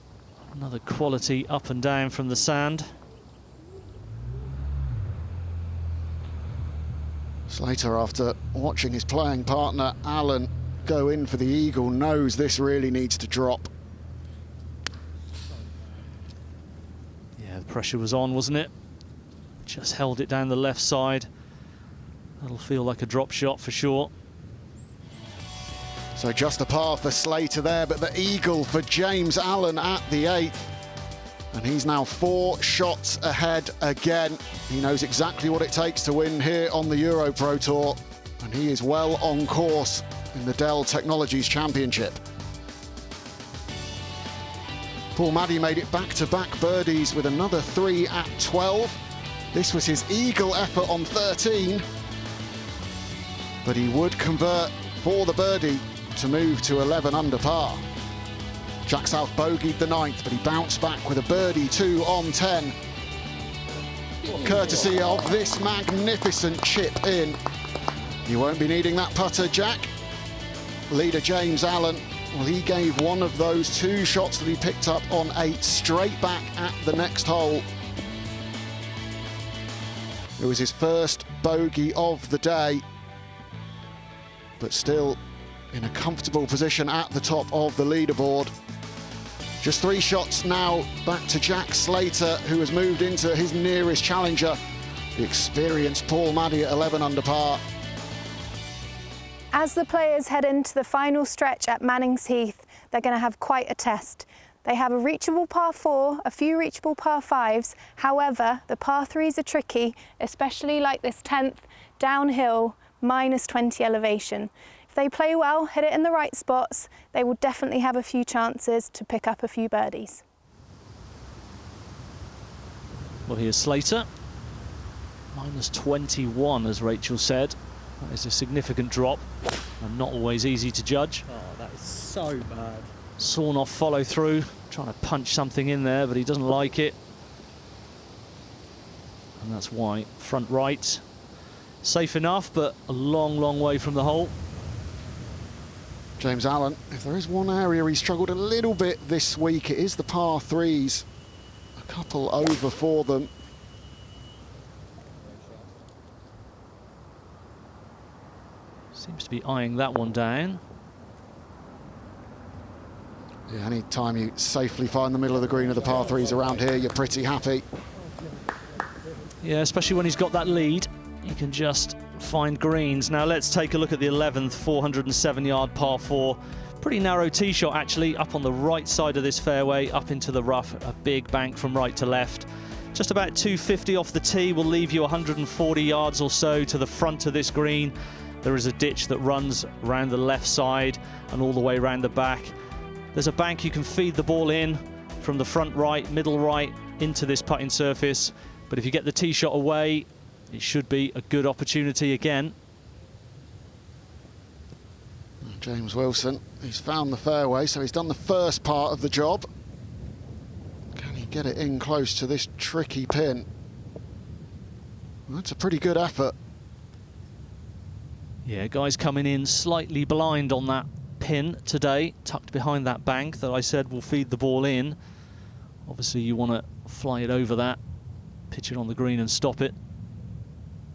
Another quality up and down from the sand. Slater, after watching his playing partner Allen go in for the eagle, knows this really needs to drop. Yeah, the pressure was on, wasn't it? Just held it down the left side. That'll feel like a drop shot for sure. So just a par for Slater there, but the eagle for James Allen at the 8th. And he's now 4 shots ahead again. He knows exactly what it takes to win here on the EuroPro Tour. And he is well on course in the Dell Technologies Championship. Paul Maddy made it back-to-back birdies with another 3 at 12. This was his eagle effort on 13. But he would convert for the birdie to move to 11 under par. Jack South bogeyed the 9th, but he bounced back with a birdie 2 on 10. Courtesy of this magnificent chip in. You won't be needing that putter, Jack. Leader James Allen, well, he gave one of those 2 shots that he picked up on 8 straight back at the next hole. It was his first bogey of the day, but still in a comfortable position at the top of the leaderboard. Just 3 shots now back to Jack Slater, who has moved into his nearest challenger, the experienced Paul Maddy at 11 under par. As the players head into the final stretch at Mannings Heath, they're going to have quite a test. They have a reachable par 4, a few reachable par 5s. However, the par 3s are tricky, especially like this 10th, downhill, -20 elevation. If they play well, hit it in the right spots, they will definitely have a few chances to pick up a few birdies. Well, here's Slater. -21, as Rachel said. That is a significant drop and not always easy to judge. Oh, that is so bad. Sawn off follow through, trying to punch something in there, but he doesn't like it. And that's why front right. Safe enough, but a long, long way from the hole. James Allen, if there is one area he struggled a little bit this week, it is the par 3s. A couple over for them. Seems to be eyeing that one down. Yeah, any time you safely find the middle of the green of the par 3s around here, you're pretty happy. Yeah, especially when he's got that lead, he can just find greens. Now let's take a look at the 11th 407-yard par 4. Pretty narrow tee shot actually, up on the right side of this fairway, up into the rough, a big bank from right to left. Just about 250 off the tee will leave you 140 yards or so to the front of this green. There is a ditch that runs around the left side and all the way around the back. There's a bank you can feed the ball in from the front right, middle right, into this putting surface. But if you get the tee shot away, it should be a good opportunity again. James Wilson, he's found the fairway, so he's done the first part of the job. Can he get it in close to this tricky pin? Well, that's a pretty good effort. Yeah, guys coming in slightly blind on that pin today, tucked behind that bank that I said will feed the ball in. Obviously you want to fly it over that, pitch it on the green and stop it.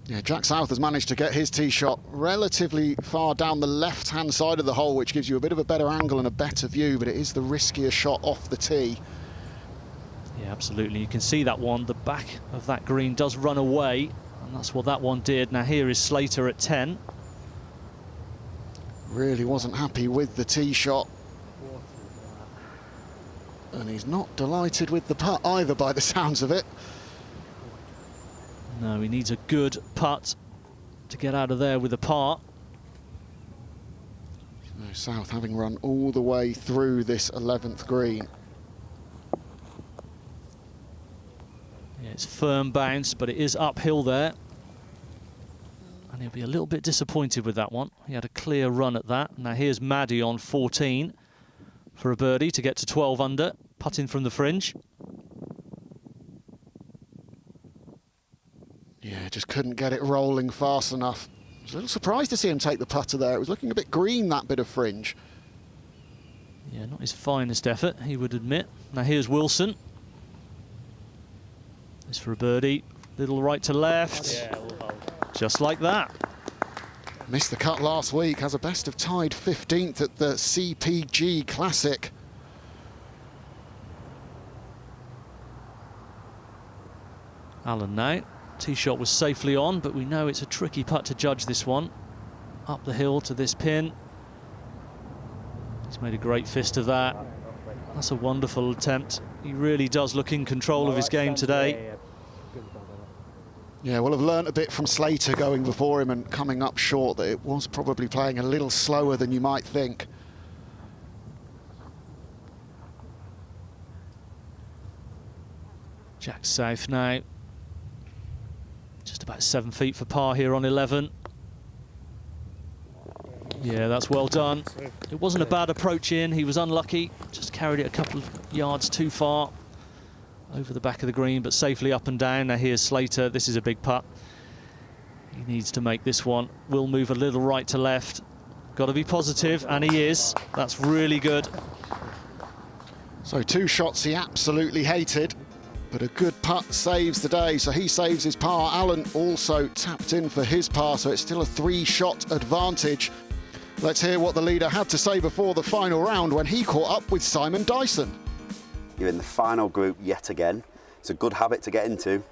Yeah, Jack South has managed to get his tee shot relatively far down the left-hand side of the hole, which gives you a bit of a better angle and a better view, but it is the riskier shot off the tee. Yeah, absolutely. You can see that one. The back of that green does run away, and that's what that one did. Now here is Slater at 10. Really wasn't happy with the tee shot. And he's not delighted with the putt either, by the sounds of it. No, he needs a good putt to get out of there with a par. So South having run all the way through this 11th green. Yeah, it's firm bounce, but it is uphill there. And he'll be a little bit disappointed with that one. He had a clear run at that. Now here's Maddie on 14 for a birdie to get to 12 under, putting from the fringe. Yeah, just couldn't get it rolling fast enough. I was a little surprised to see him take the putter there. It was looking a bit green, that bit of fringe. Yeah, not his finest effort, he would admit. Now here's Wilson. This for a birdie. Little right to left. Yeah, we'll hold. Just like that. Missed the cut last week, has a best of tied 15th at the CPG Classic. Allen now. Tee shot was safely on, but we know it's a tricky putt to judge this one. Up the hill to this pin. He's made a great fist of that. That's a wonderful attempt. He really does look in control of his game today. Yeah, we'll have learnt a bit from Slater going before him and coming up short, that it was probably playing a little slower than you might think. Jack South now. Just about 7 feet for par here on 11. Yeah, that's well done. It wasn't a bad approach in. He was unlucky. Just carried it a couple of yards too far over the back of the green, but safely up and down. Now here's Slater. This is a big putt. He needs to make this one. Will move a little right to left. Got to be positive, and he is. That's really good. So 2 shots he absolutely hated, but a good putt saves the day. So he saves his par. Allen also tapped in for his par, so it's still a 3-shot advantage. Let's hear what the leader had to say before the final round when he caught up with Simon Dyson. You're in the final group yet again. It's a good habit to get into.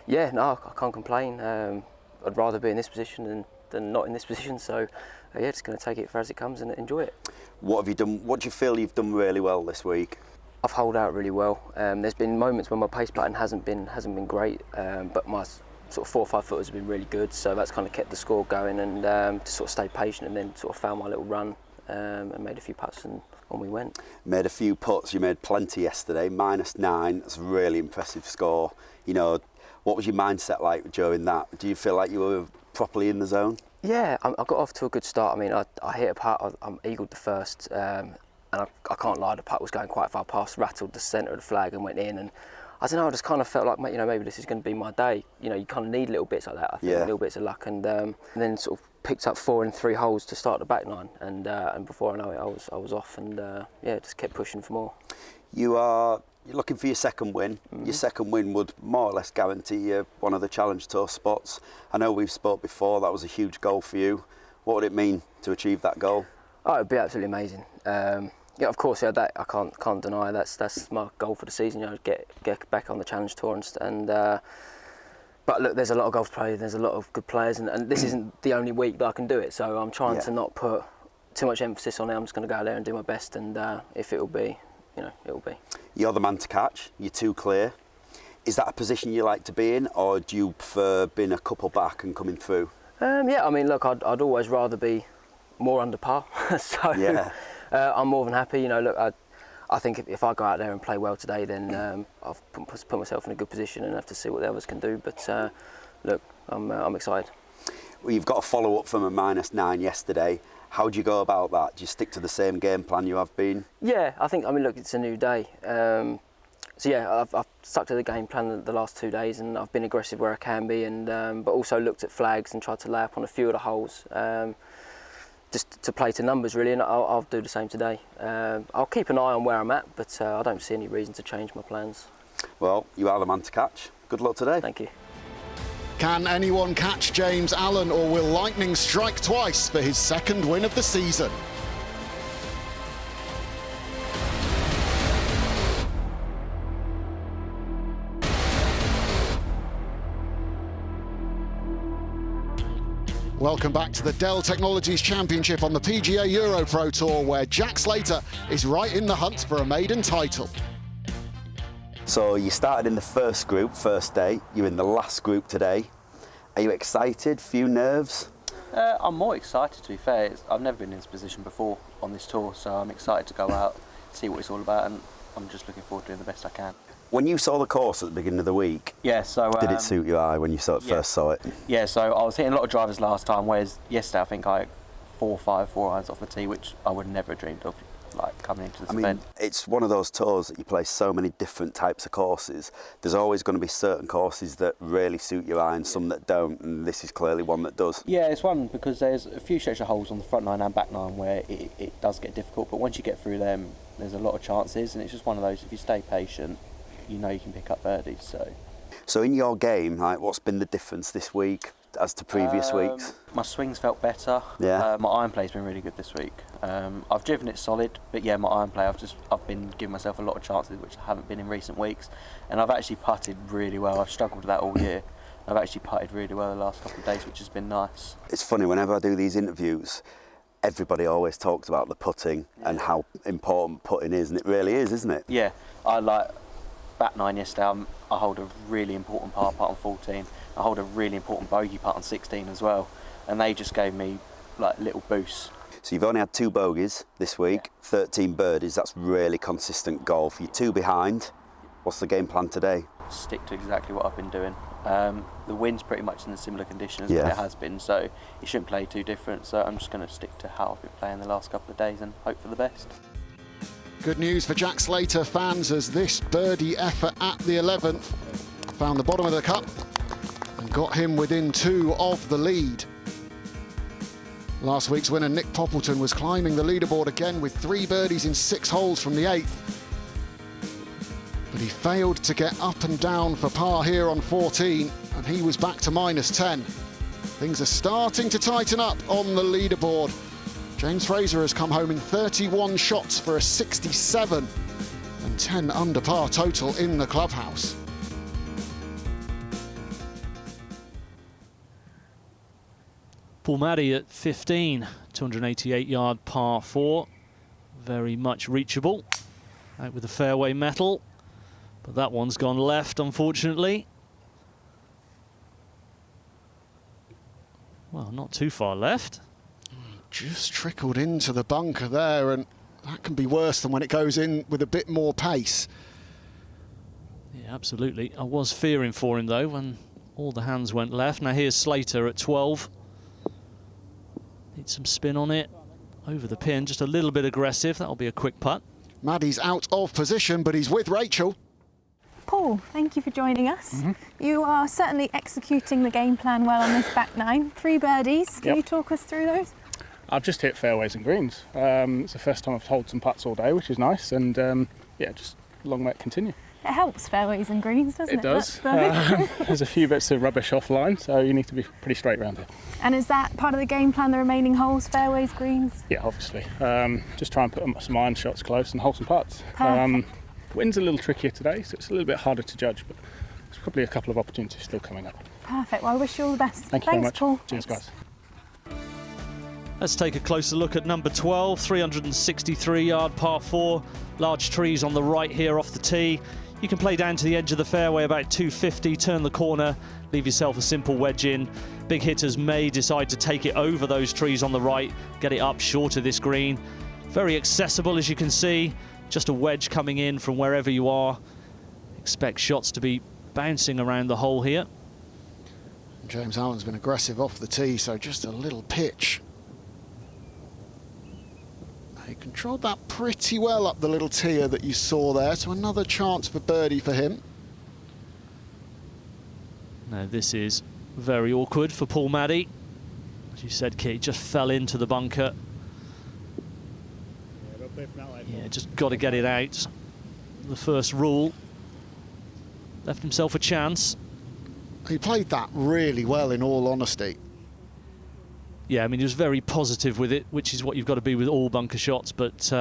Yeah, no, I can't complain. I'd rather be in this position than not in this position. So, yeah, just going to take it for as it comes and enjoy it. What have you done? What do you feel you've done really well this week? I've held out really well. There's been moments when my pace putting hasn't been great, but my sort of 4 or 5 footers have been really good. So that's kind of kept the score going, and to sort of stay patient and then sort of found my little run and made a few putts and on we went. Made a few putts. You made plenty yesterday. -9. That's a really impressive score. You know, what was your mindset like during that? Do you feel like you were properly in the zone? Yeah, I got off to a good start. I mean, I hit a putt. I eagled the first. And I can't lie, the putt was going quite far past, rattled the centre of the flag and went in. And I don't know, I just kind of felt like, you know, maybe this is going to be my day. You know, you kind of need little bits like that, I think, little bits of luck. And then sort of picked up 4 in 3 holes to start the back nine. And before I know it, I was off and, yeah, just kept pushing for more. You're looking for your second win. Your second win would more or less guarantee you one of the Challenge Tour spots. I know we've spoke before, that was a huge goal for you. What would it mean to achieve that goal? Oh, it'd be absolutely amazing. Yeah, of course, yeah, that I can't deny. That's my goal for the season. You know, get back on the Challenge Tour and but look, there's a lot of golf players. There's a lot of good players, and this isn't the only week that I can do it. So I'm trying to not put too much emphasis on it. I'm just going to go out there and do my best, and if it'll be, you know, it'll be. You're the man to catch. You're too clear. Is that a position you like to be in, or do you prefer being a couple back and coming through? Yeah, I mean, look, I'd always rather be more under par. So. Yeah. I'm more than happy. You know, look, I think if I go out there and play well today, then I've put myself in a good position and have to see what the others can do. But look, I'm excited. Well, you've got a follow-up from a -9 yesterday. How do you go about that? Do you stick to the same game plan you have been? Yeah, I mean, look, it's a new day. So yeah, I've stuck to the game plan the last 2 days, and I've been aggressive where I can be, and but also looked at flags and tried to lay up on a few of the holes. Just to play to numbers really, and I'll do the same today. I'll keep an eye on where I'm at, but I don't see any reason to change my plans. Well, you are the man to catch. Good luck today. Thank you. Can anyone catch James Allen, or will lightning strike twice for his second win of the season? Welcome back to the Dell Technologies Championship on the PGA EuroPro Tour, where Jack Slater is right in the hunt for a maiden title. So you started in the first group, first day. You're in the last group today. Are you excited? Few nerves? I'm more excited, to be fair. I've never been in this position before on this tour, so I'm excited to go out, see what it's all about, and I'm just looking forward to doing the best I can. When you saw the course at the beginning of the week, yeah, so did it suit your eye when you first saw it? Yeah, so I was hitting a lot of drivers last time, whereas yesterday I think I 4 or 5 4-irons off the tee, which I would never have dreamed of, like coming into this event. It's one of those tours that you play so many different types of courses. There's always going to be certain courses that really suit your eye and some that don't, and this is clearly one that does. Yeah, it's one because there's a few stretch of holes on the front 9 and back 9 where it does get difficult, but once you get through them, there's a lot of chances, and it's just one of those, if you stay patient, you know you can pick up birdies. So in your game, like, what's been the difference this week as to previous weeks? My swings felt better. Yeah. My iron play's been really good this week. I've driven it solid, but yeah, my iron play, I've been giving myself a lot of chances, which I haven't been in recent weeks, and I've actually putted really well. I've struggled with that all year. I've actually putted really well the last couple of days, which has been nice. It's funny, whenever I do these interviews, everybody always talks about the putting and how important putting is, and it really is, isn't it? Yeah, I like back 9 yesterday. I hold a really important par putt on 14. I hold a really important bogey putt on 16 as well, and they just gave me like little boosts. So you've only had 2 bogeys this week, 13 birdies. That's really consistent golf. You're 2 behind. What's the game plan today? Stick to exactly what I've been doing. The wind's pretty much in a similar condition as what it has been, so you shouldn't play too different. So I'm just going to stick to how I've been playing the last couple of days and hope for the best. Good news for Jack Slater fans, as this birdie effort at the 11th found the bottom of the cup and got him within 2 of the lead. Last week's winner Nick Poppleton was climbing the leaderboard again with 3 birdies in 6 holes from the 8th. But he failed to get up and down for par here on 14, and he was back to -10. Things are starting to tighten up on the leaderboard. James Fraser has come home in 31 shots for a 67 and 10 under par total in the clubhouse. Paul Maddy at 15, 288-yard par 4. Very much reachable. Out with the fairway metal. But that one's gone left, unfortunately. Well, not too far left. Just trickled into the bunker there, and that can be worse than when it goes in with a bit more pace. Yeah, absolutely. I was fearing for him, though, when all the hands went left. Now here's Slater at 12. Needs some spin on it. Over the pin, just a little bit aggressive. That'll be a quick putt. Maddy's out of position, but he's with Rachel. Paul, thank you for joining us. You are certainly executing the game plan well on this back 9. 3 birdies. Can you talk us through those? I've just hit fairways and greens. It's the first time I've held some putts all day, which is nice, and yeah, just long way to continue. It helps, fairways and greens, doesn't it? It does. There's a few bits of rubbish offline, so you need to be pretty straight around here. And is that part of the game plan, the remaining holes, fairways, greens? Yeah, obviously. Just try and put some iron shots close and hold some putts. Wind's a little trickier today, so it's a little bit harder to judge, but there's probably a couple of opportunities still coming up. Perfect. Well, I wish you all the best. Thank you very much. Paul. Cheers, guys. Let's take a closer look at number 12, 363-yard par 4. Large trees on the right here off the tee. You can play down to the edge of the fairway about 250, turn the corner, leave yourself a simple wedge in. Big hitters may decide to take it over those trees on the right, get it up short of this green. Very accessible, as you can see. Just a wedge coming in from wherever you are. Expect shots to be bouncing around the hole here. James Allen's been aggressive off the tee, so just a little pitch. He controlled that pretty well up the little tier that you saw there, so another chance for birdie for him. Now this is very awkward for Paul Maddy. As you said, Kit, just fell into the bunker. Yeah, just got to get it out. The first rule. Left himself a chance. He played that really well, in all honesty. Yeah, I mean, he was very positive with it, which is what you've got to be with all bunker shots. But,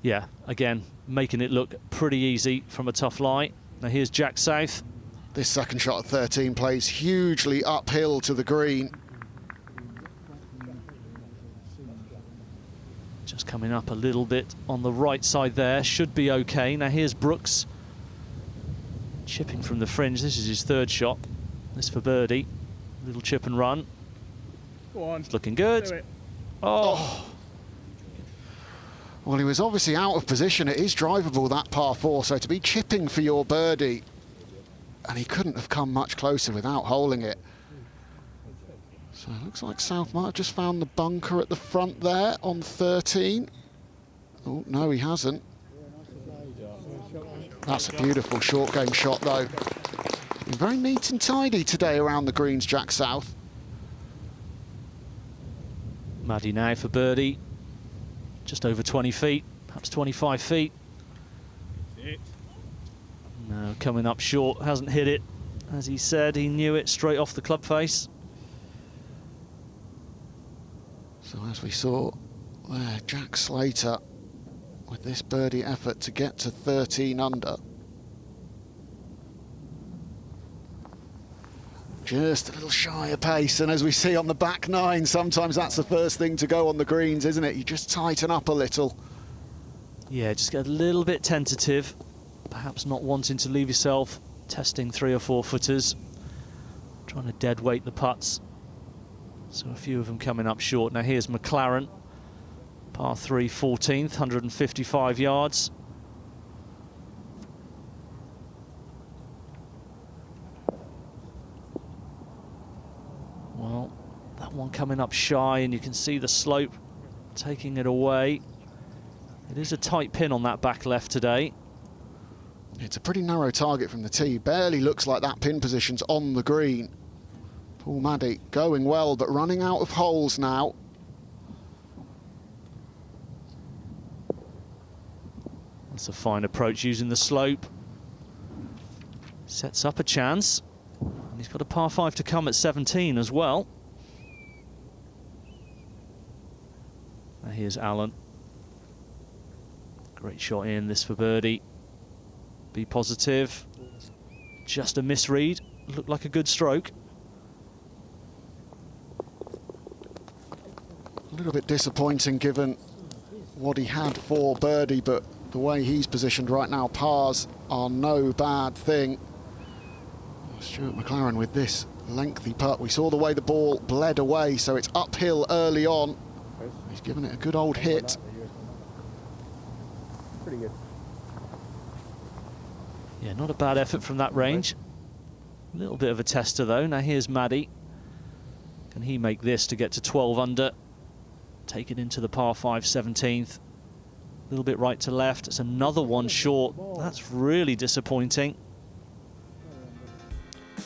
yeah, again, making it look pretty easy from a tough lie. Now here's Jack South. This second shot at 13 plays hugely uphill to the green. Just coming up a little bit on the right side there. Should be OK. Now here's Brooks. Chipping from the fringe. This is his third shot. This for birdie. Little chip and run. Go on. It's looking good. Oh. Well, he was obviously out of position. It is drivable, that par 4, so to be chipping for your birdie, and he couldn't have come much closer without holing it. So it looks like South might have just found the bunker at the front there on 13. Oh, no, he hasn't. That's a beautiful short game shot, though. Been very neat and tidy today around the greens, Jack South. Maddie now for birdie. Just over 20 feet, perhaps 25 feet. No, coming up short, hasn't hit it. As he said, he knew it straight off the club face. So as we saw there, Jack Slater with this birdie effort to get to 13 under. Just a little shy of pace, and as we see on the back nine, sometimes that's the first thing to go on the greens, isn't it? You just tighten up a little. Yeah, just get a little bit tentative, perhaps not wanting to leave yourself testing 3 or 4 footers, trying to dead weight the putts. So a few of them coming up short. Now here's McLaren, par 3, 14th, 155 yards. Well, that one coming up shy, and you can see the slope taking it away. It is a tight pin on that back left today. It's a pretty narrow target from the tee. Barely looks like that pin position's on the green. Paul Maddy going well, but running out of holes now. That's a fine approach using the slope. Sets up a chance. And he's got a par 5 to come at 17 as well. Now here's Allen. Great shot in, this for birdie. Be positive. Just a misread. Looked like a good stroke. A little bit disappointing given what he had for birdie, but the way he's positioned right now, pars are no bad thing. Stuart McLaren with this lengthy putt. We saw the way the ball bled away, so it's uphill early on. He's given it a good old hit. Pretty good. Yeah, not a bad effort from that range. A little bit of a tester though. Now here's Maddy. Can he make this to get to 12 under? Take it into the par 5, 17th. A little bit right to left. It's another one short. That's really disappointing.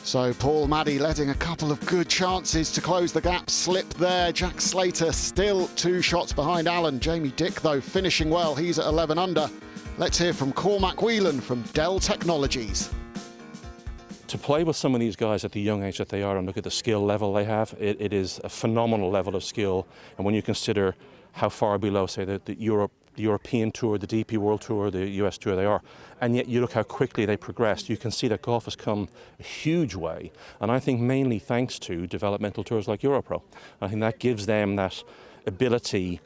So Paul Maddy letting a couple of good chances to close the gap slip there. Jack Slater still 2 shots behind Allen. Jamie Dick, though, finishing well. He's at 11 under. Let's hear from Cormac Whelan from Dell Technologies. To play with some of these guys at the young age that they are and look at the skill level they have, it is a phenomenal level of skill. And when you consider how far below, say, the European Tour, the DP World Tour, the US Tour they are, and yet you look how quickly they progressed, you can see that golf has come a huge way. And I think mainly thanks to developmental tours like EuroPro. I think that gives them that ability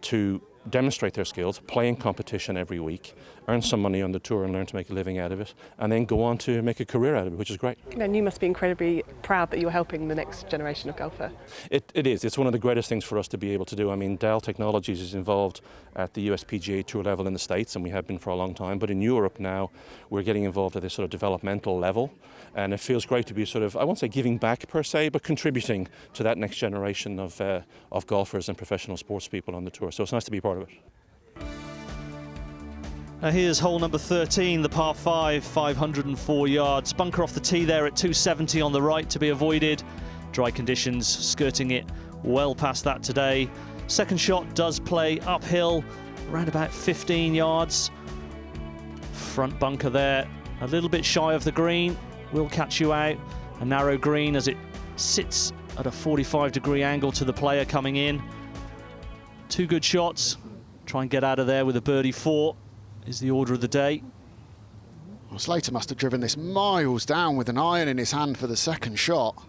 to demonstrate their skills, play in competition every week, earn some money on the tour and learn to make a living out of it, and then go on to make a career out of it, which is great. And you must be incredibly proud that you're helping the next generation of golfer. It is. It's one of the greatest things for us to be able to do. I mean, Dell Technologies is involved at the US PGA Tour level in the States, and we have been for a long time, but in Europe now we're getting involved at this sort of developmental level, and it feels great to be sort of, I won't say giving back per se, but contributing to that next generation of golfers and professional sports people on the tour. So it's nice to be part of it. Here's hole number 13, the par 5, 504 yards. Bunker off the tee there at 270 on the right to be avoided. Dry conditions skirting it well past that today. Second shot does play uphill, around about 15 yards. Front bunker there, a little bit shy of the green. Will catch you out. A narrow green as it sits at a 45-degree angle to the player coming in. 2 good shots. Try and get out of there with a birdie 4 is the order of the day. Well, Slater must have driven this miles down with an iron in his hand for the second shot.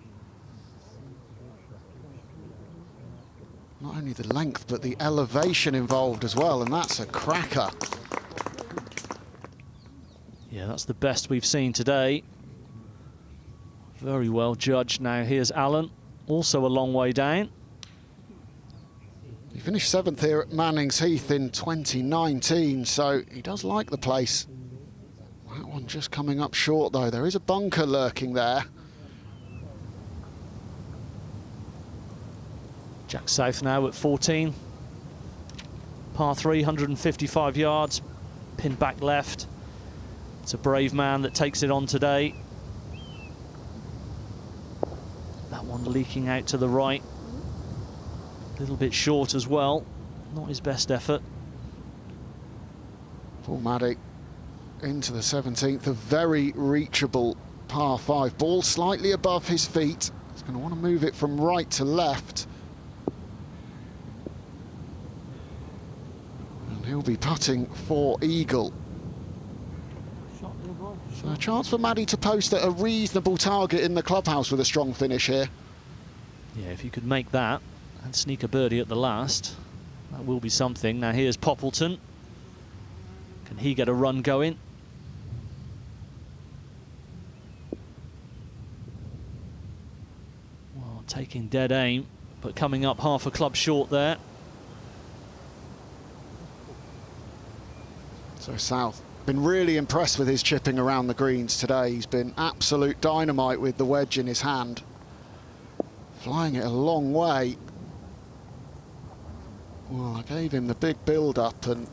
Not only the length, but the elevation involved as well, and that's a cracker. Yeah, that's the best we've seen today Very well judged. Now here's Allen, also a long way down. He finished 7th here at Mannings Heath in 2019, so he does like the place. That one just coming up short, though. There is a bunker lurking there. Jack South now at 14. Par 3, 155 yards, pin back left. It's a brave man that takes it on today. That one leaking out to the right. A little bit short as well. Not his best effort. Paul Maddy into the 17th, a very reachable par 5. Ball slightly above his feet. He's going to want to move it from right to left. And he'll be putting for eagle. So a chance for Maddy to post at a reasonable target in the clubhouse with a strong finish here. Yeah, if you could make that and sneak a birdie at the last, that will be something. Now here's Poppleton. Can he get a run going? Well, taking dead aim, but coming up half a club short there. So South, been really impressed with his chipping around the greens today. He's been absolute dynamite with the wedge in his hand. Flying it a long way. Well, I gave him the big build-up, and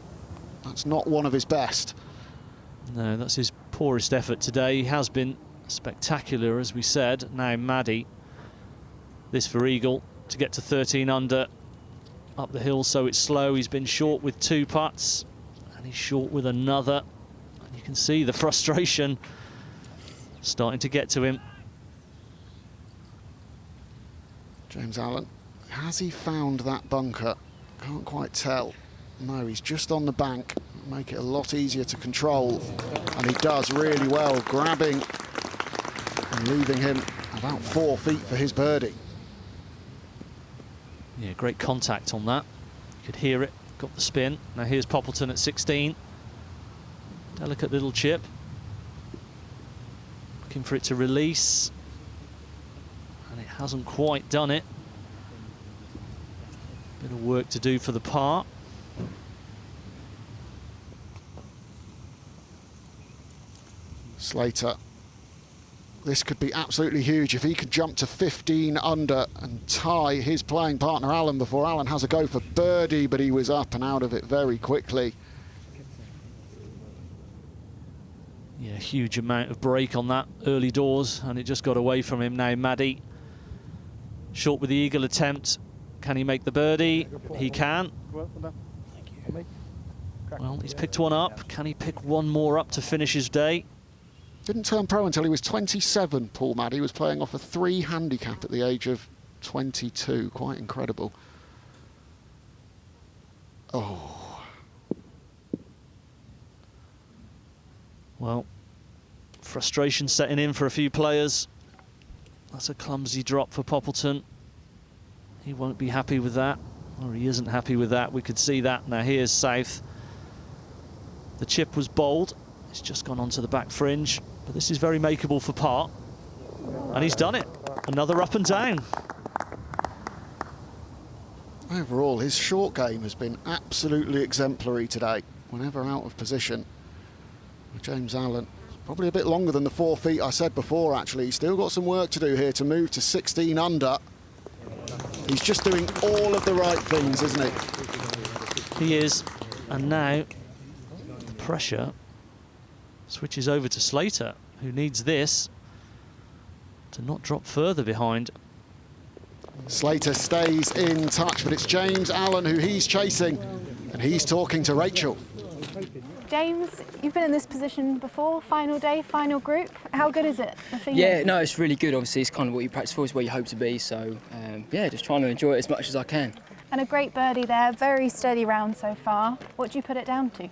that's not one of his best. No, that's his poorest effort today. He has been spectacular, as we said. Now Maddy, this for eagle, to get to 13 under. Up the hill, so it's slow. He's been short with 2 putts, and he's short with another. And you can see the frustration starting to get to him. James Allen, has he found that bunker? Can't quite tell. No, he's just on the bank. Make it a lot easier to control. And he does really well, grabbing and leaving him about 4 feet for his birdie. Yeah, great contact on that. You could hear it, got the spin. Now here's Poppleton at 16. Delicate little chip. Looking for it to release. And it hasn't quite done it. Bit of work to do for the par. Slater, this could be absolutely huge if he could jump to 15 under and tie his playing partner Allen before Allen has a go for birdie, but he was up and out of it very quickly. Yeah, huge amount of break on that early doors, and it just got away from him. Now Maddy, short with the eagle attempt. Can he make the birdie? He can. Well, he's picked one up. Can he pick one more up to finish his day? Didn't turn pro until he was 27, Paul Maddy. Was playing off a 3 handicap at the age of 22. Quite incredible. Oh. Well, frustration setting in for a few players. That's a clumsy drop for Poppleton. He won't be happy with that, or he isn't happy with that. We could see that. Now here's South. The chip was bold. It's just gone onto the back fringe, but this is very makeable for par. And he's done it. Another up and down. Overall, his short game has been absolutely exemplary today, whenever out of position. James Allen, probably a bit longer than the 4 feet I said before, actually. He's still got some work to do here to move to 16 under. He's just doing all of the right things, isn't he? He is. And now the pressure switches over to Slater, who needs this to not drop further behind. Slater stays in touch, but it's James Allen who he's chasing, and he's talking to Rachel. James, you've been in this position before, final day, final group. How good is it? Yeah, no, it's really good. Obviously, it's kind of what you practice for, it's where you hope to be. So, yeah, just trying to enjoy it as much as I can. And a great birdie there, very steady round so far. What do you put it down to?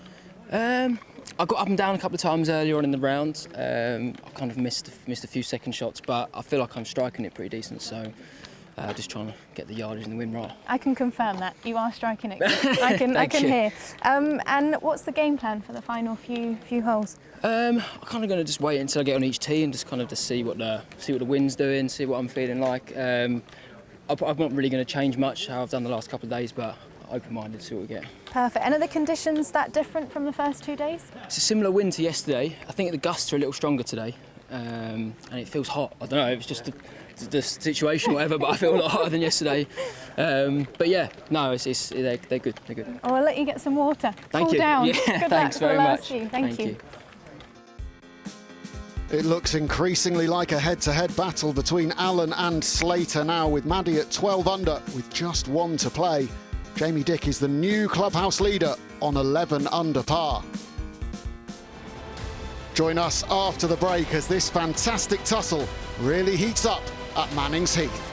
I got up and down a couple of times earlier on in the round. I kind of missed a few second shots, but I feel like I'm striking it pretty decent. So, Just trying to get the yardage and the wind right. I can confirm that you are striking it. I can hear. And what's the game plan for the final few holes? I'm kind of going to just wait until I get on each tee and just kind of see what the wind's doing, see what I'm feeling like. I'm not really going to change much how I've done the last couple of days, but open-minded to see what we get. Perfect. And are the conditions that different from the first 2 days? It's a similar wind to yesterday. I think the gusts are a little stronger today, and it feels hot. I don't know. It's just the situation, or whatever. But I feel a lot hotter than yesterday. But yeah, no, they're good. They're good. Oh, I'll let you get some water. Thank Cool you. down. Yeah, Good thanks luck for very the last much. few. Thank you. It looks increasingly like a head-to-head battle between Allen and Slater now, with Maddie at 12 under with just 1 to play. Jamie Dick is the new clubhouse leader on 11 under par. Join us after the break as this fantastic tussle really heats up at Mannings Heath.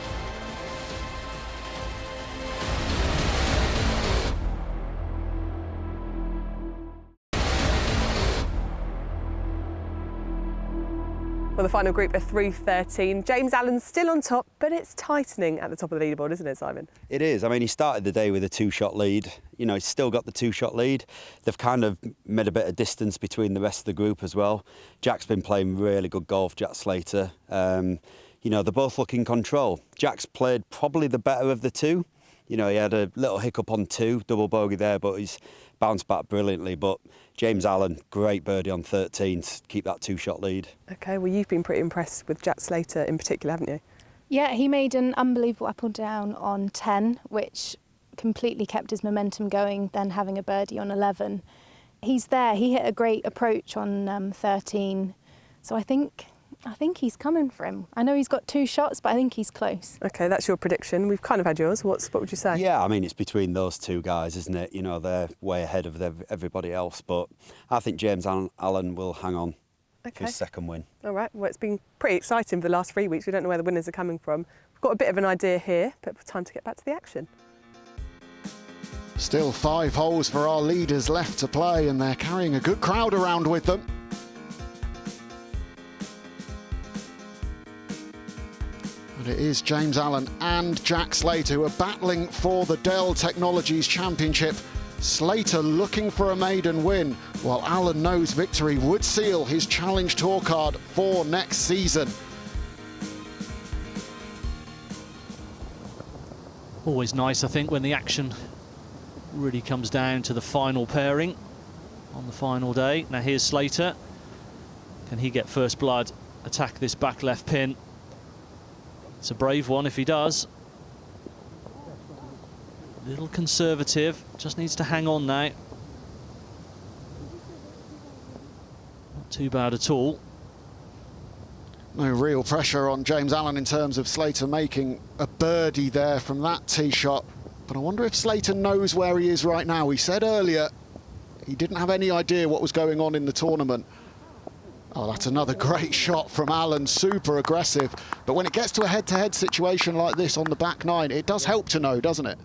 Well, the final group are through 13. James Allen's still on top, but it's tightening at the top of the leaderboard, isn't it, Simon? It is. I mean, he started the day with a 2-shot lead. You know, he's still got the 2-shot lead. They've kind of made a bit of distance between the rest of the group as well. Jack's been playing really good golf, Jack Slater. You know, they're both looking in control. Jack's played probably the better of the two. You know, he had a little hiccup on 2, double bogey there, but he's bounced back brilliantly. But James Allen, great birdie on 13 to keep that 2-shot lead. OK, well, you've been pretty impressed with Jack Slater in particular, haven't you? Yeah, he made an unbelievable up or down on 10, which completely kept his momentum going, then having a birdie on 11. He's there. He hit a great approach on 13. So I think he's coming for him. I know he's got 2 shots, but I think he's close. OK, that's your prediction. We've kind of had yours. What would you say? Yeah, I mean, it's between those two guys, isn't it? You know, they're way ahead of everybody else. But I think James Allen will hang on for his second win. All right. Well, it's been pretty exciting for the last 3 weeks. We don't know where the winners are coming from. We've got a bit of an idea here, but time to get back to the action. Still 5 holes for our leaders left to play, and they're carrying a good crowd around with them. And it is James Allen and Jack Slater who are battling for the Dell Technologies Championship. Slater looking for a maiden win, while Allen knows victory would seal his Challenge Tour card for next season. Always nice, I think, when the action really comes down to the final pairing on the final day. Now here's Slater. Can he get first blood, attack this back left pin? It's a brave one if he does. A little conservative, just needs to hang on now. Not too bad at all. No real pressure on James Allen in terms of Slater making a birdie there from that tee shot. But I wonder if Slater knows where he is right now. He said earlier he didn't have any idea what was going on in the tournament. Oh, that's another great shot from Allen, super aggressive. But when it gets to a head-to-head situation like this on the back 9, it does help to know, doesn't it?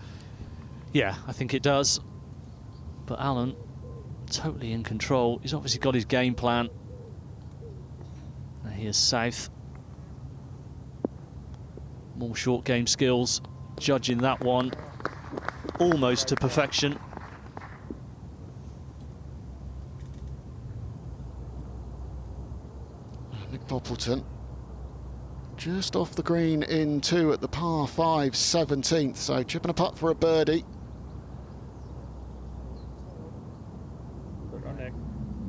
Yeah, I think it does. But Allen, totally in control. He's obviously got his game plan. Now here's South. More short game skills. Judging that one almost to perfection. Nick Poppleton just off the green in 2 at the par 5 17th, so chipping a putt for a birdie.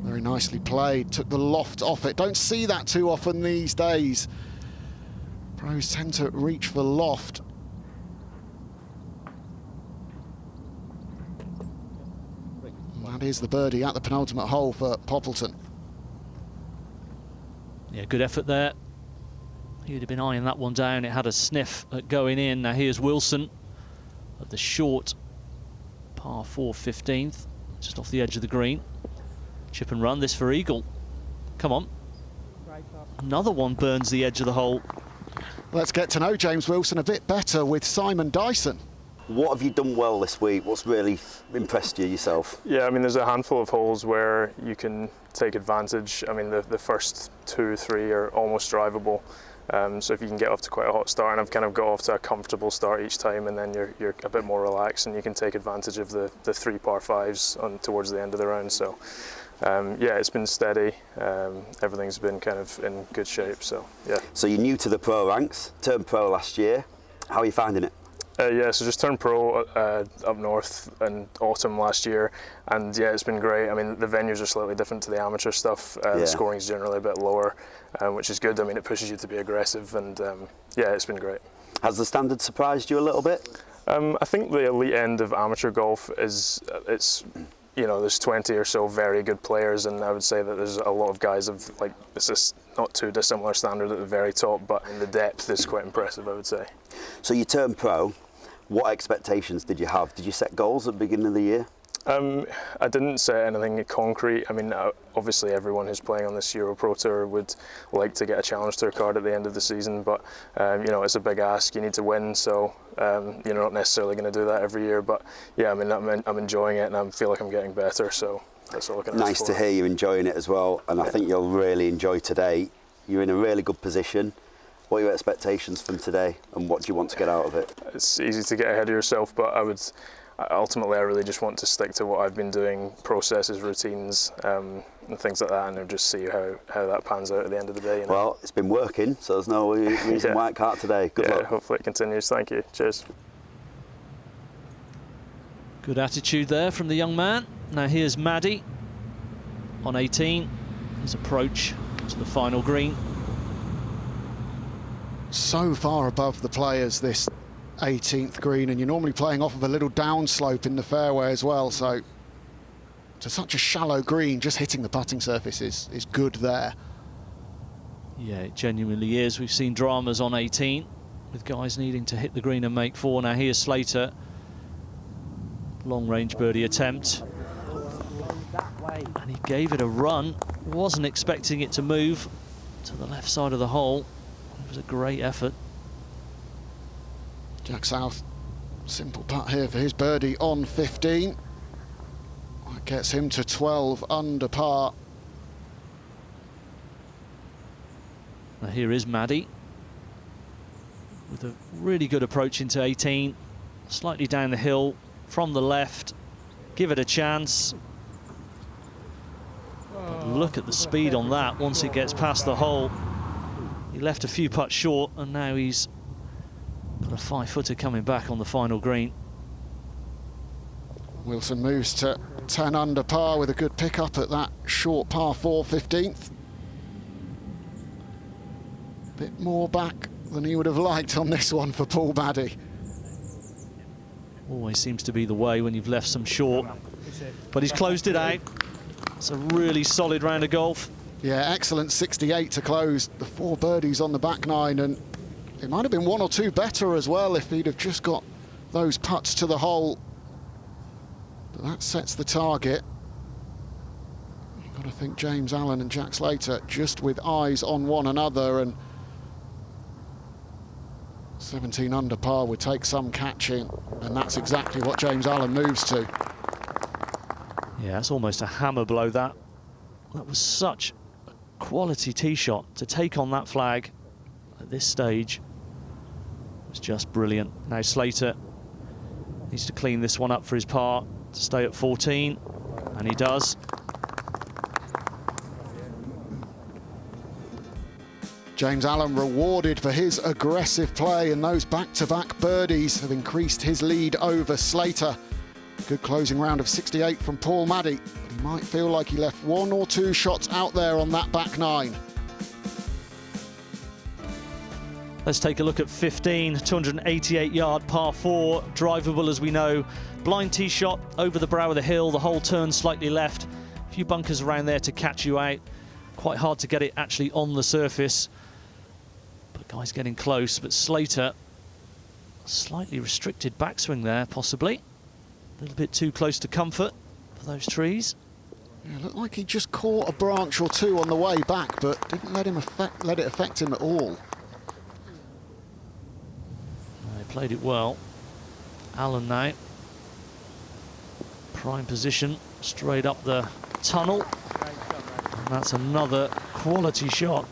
Very nicely played, took the loft off it. Don't see that too often these days. Pros tend to reach for loft. That is the birdie at the penultimate hole for Poppleton. Yeah, good effort there. He would have been eyeing that one down. It had a sniff at going in. Now here's Wilson at the short par 4 15th, just off the edge of the green. Chip and run this for eagle. Come on. Another one burns the edge of the hole. Let's get to know James Wilson a bit better with Simon Dyson. What have you done well this week? What's really impressed you yourself? Yeah, I mean, there's a handful of holes where you can take advantage. I mean, the first 2 or 3 are almost drivable. So if you can get off to quite a hot start, and I've kind of got off to a comfortable start each time, and then you're a bit more relaxed, and you can take advantage of the 3 par 5s on towards the end of the round. So yeah, it's been steady. Everything's been kind of in good shape. So yeah. So you're new to the pro ranks, turned pro last year. How are you finding it? Yeah, so just turned pro up north in autumn last year, and yeah, it's been great. I mean, the venues are slightly different to the amateur stuff. The scoring is generally a bit lower, which is good. I mean, it pushes you to be aggressive, and yeah, it's been great. Has the standard surprised you a little bit? I think the elite end of amateur golf is, you know, there's 20 or so very good players, and I would say that there's a lot of guys of, like, this is not too dissimilar standard at the very top, but the depth is quite impressive, I would say. So you turned pro. What expectations did you have? Did you set goals at the beginning of the year? I didn't set anything concrete. I mean, obviously everyone who's playing on this EuroPro Tour would like to get a Challenge Tour card at the end of the season, but you know, it's a big ask. You need to win, so you're not necessarily going to do that every year. But yeah, I mean, I'm enjoying it, and I feel like I'm getting better. So that's all I can ask for. Nice to hear you enjoying it as well, and I think you'll really enjoy today. You're in a really good position. What are your expectations from today, and what do you want to get out of it? It's easy to get ahead of yourself, but ultimately I really just want to stick to what I've been doing, processes, routines, and things like that, and just see how that pans out at the end of the day. You know? Well, it's been working, so there's no reason why it can't today. Good luck. Hopefully it continues. Thank you. Cheers. Good attitude there from the young man. Now here's Maddie on 18. His approach to the final green. So far above the players, this 18th green, and you're normally playing off of a little downslope in the fairway as well, so to such a shallow green, just hitting the putting surface is good there. Yeah, it genuinely is. We've seen dramas on 18 with guys needing to hit the green and make 4. Now here's Slater. Long range birdie attempt. And he gave it a run. Wasn't expecting it to move to the left side of the hole. It was a great effort. Jack South, simple putt here for his birdie on 15. That gets him to 12 under par. Now here is Maddie with a really good approach into 18. Slightly down the hill from the left. Give it a chance. But look at the speed on that once it gets past the hole. He left a few putts short, and now he's got a 5-footer coming back on the final green. Wilson moves to 10 under par with a good pickup at that short par 4 15th. Bit more back than he would have liked on this one for Paul Maddie. Always seems to be the way when you've left some short, but he's closed it out. It's a really solid round of golf. Yeah, excellent 68 to close. The 4 birdies on the back 9, and it might have been 1 or 2 better as well if he'd have just got those putts to the hole. But that sets the target. You've got to think James Allen and Jack Slater just with eyes on one another, and 17 under par would take some catching, and that's exactly what James Allen moves to. Yeah, it's almost a hammer blow, that. That was such a quality tee shot to take on that flag at this stage. It was just brilliant. Now Slater needs to clean this one up for his par to stay at 14, and he does. James Allen rewarded for his aggressive play, and those back-to-back birdies have increased his lead over Slater. Good closing round of 68 from Paul Maddie. But he might feel like he left 1 or 2 shots out there on that back 9. Let's take a look at 15, 288-yard par 4, drivable as we know. Blind tee shot over the brow of the hill, the hole turns slightly left. A few bunkers around there to catch you out. Quite hard to get it actually on the surface. But guys getting close, but Slater, slightly restricted backswing there, possibly. A little bit too close to comfort for those trees. Yeah, looked like he just caught a branch or 2 on the way back, but didn't let it affect him at all. They played it well. Allen now. Prime position, straight up the tunnel. And that's another quality shot.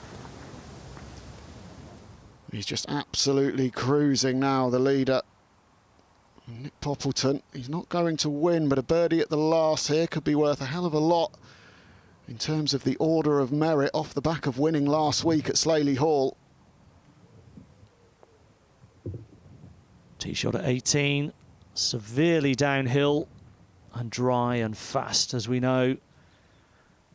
He's just absolutely cruising now, the leader. Nick Poppleton, he's not going to win, but a birdie at the last here could be worth a hell of a lot in terms of the order of merit off the back of winning last week at Slaley Hall. Tee shot at 18, severely downhill and dry and fast, as we know.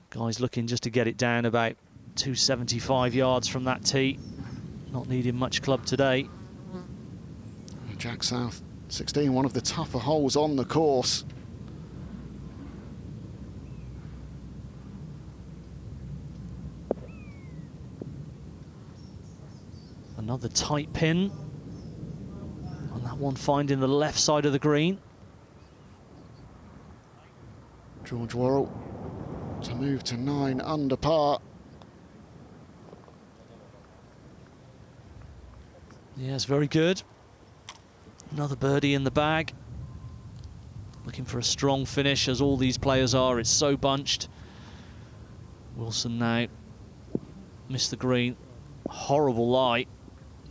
Guy's looking just to get it down about 275 yards from that tee. Not needing much club today. Jack South, 16, one of the tougher holes on the course. Another tight pin. And that one finding the left side of the green. George Worrell to move to 9 under par. Yes, very good. Another birdie in the bag. Looking for a strong finish, as all these players are. It's so bunched. Wilson now missed the green. Horrible lie.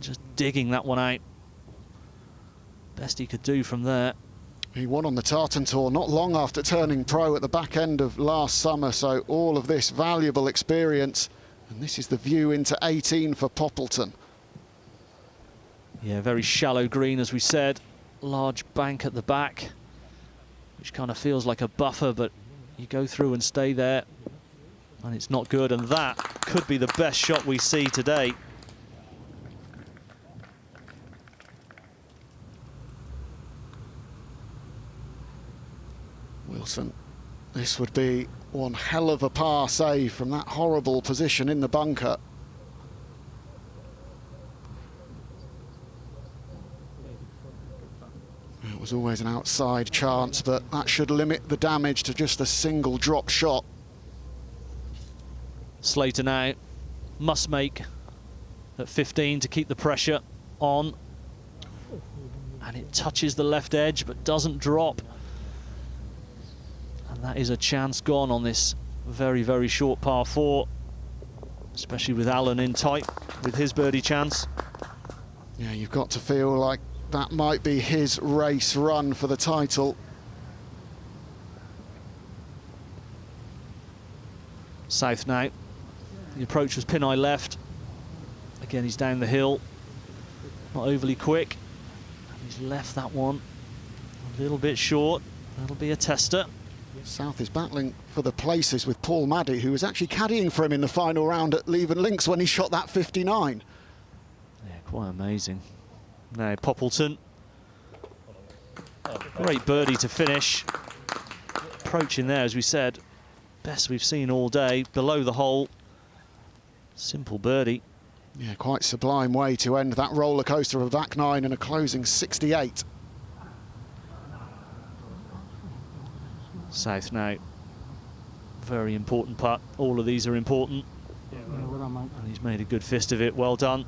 Just digging that one out. Best he could do from there. He won on the Tartan Tour not long after turning pro at the back end of last summer, so all of this valuable experience. And this is the view into 18 for Poppleton. Yeah, very shallow green, as we said. Large bank at the back, which kind of feels like a buffer, but you go through and stay there, and it's not good. And that could be the best shot we see today. Wilson, this would be one hell of a par save from that horrible position in the bunker. It was always an outside chance, but that should limit the damage to just a single drop shot. Slater now must make at 15 to keep the pressure on. And it touches the left edge, but doesn't drop. And that is a chance gone on this very, very short par 4, especially with Allen in tight with his birdie chance. Yeah, you've got to feel like that might be his race run for the title. South now. The approach was pin eye left. Again, he's down the hill. Not overly quick. He's left that one a little bit short. That'll be a tester. South is battling for the places with Paul Maddy, who was actually caddying for him in the final round at Leven Links when he shot that 59. Yeah, quite amazing. Now Poppleton. Great birdie to finish. Approaching there, as we said. Best we've seen all day. Below the hole. Simple birdie. Yeah, quite sublime way to end that roller coaster of a back 9 and a closing 68. South now. Very important putt. All of these are important. And he's made a good fist of it. Well done.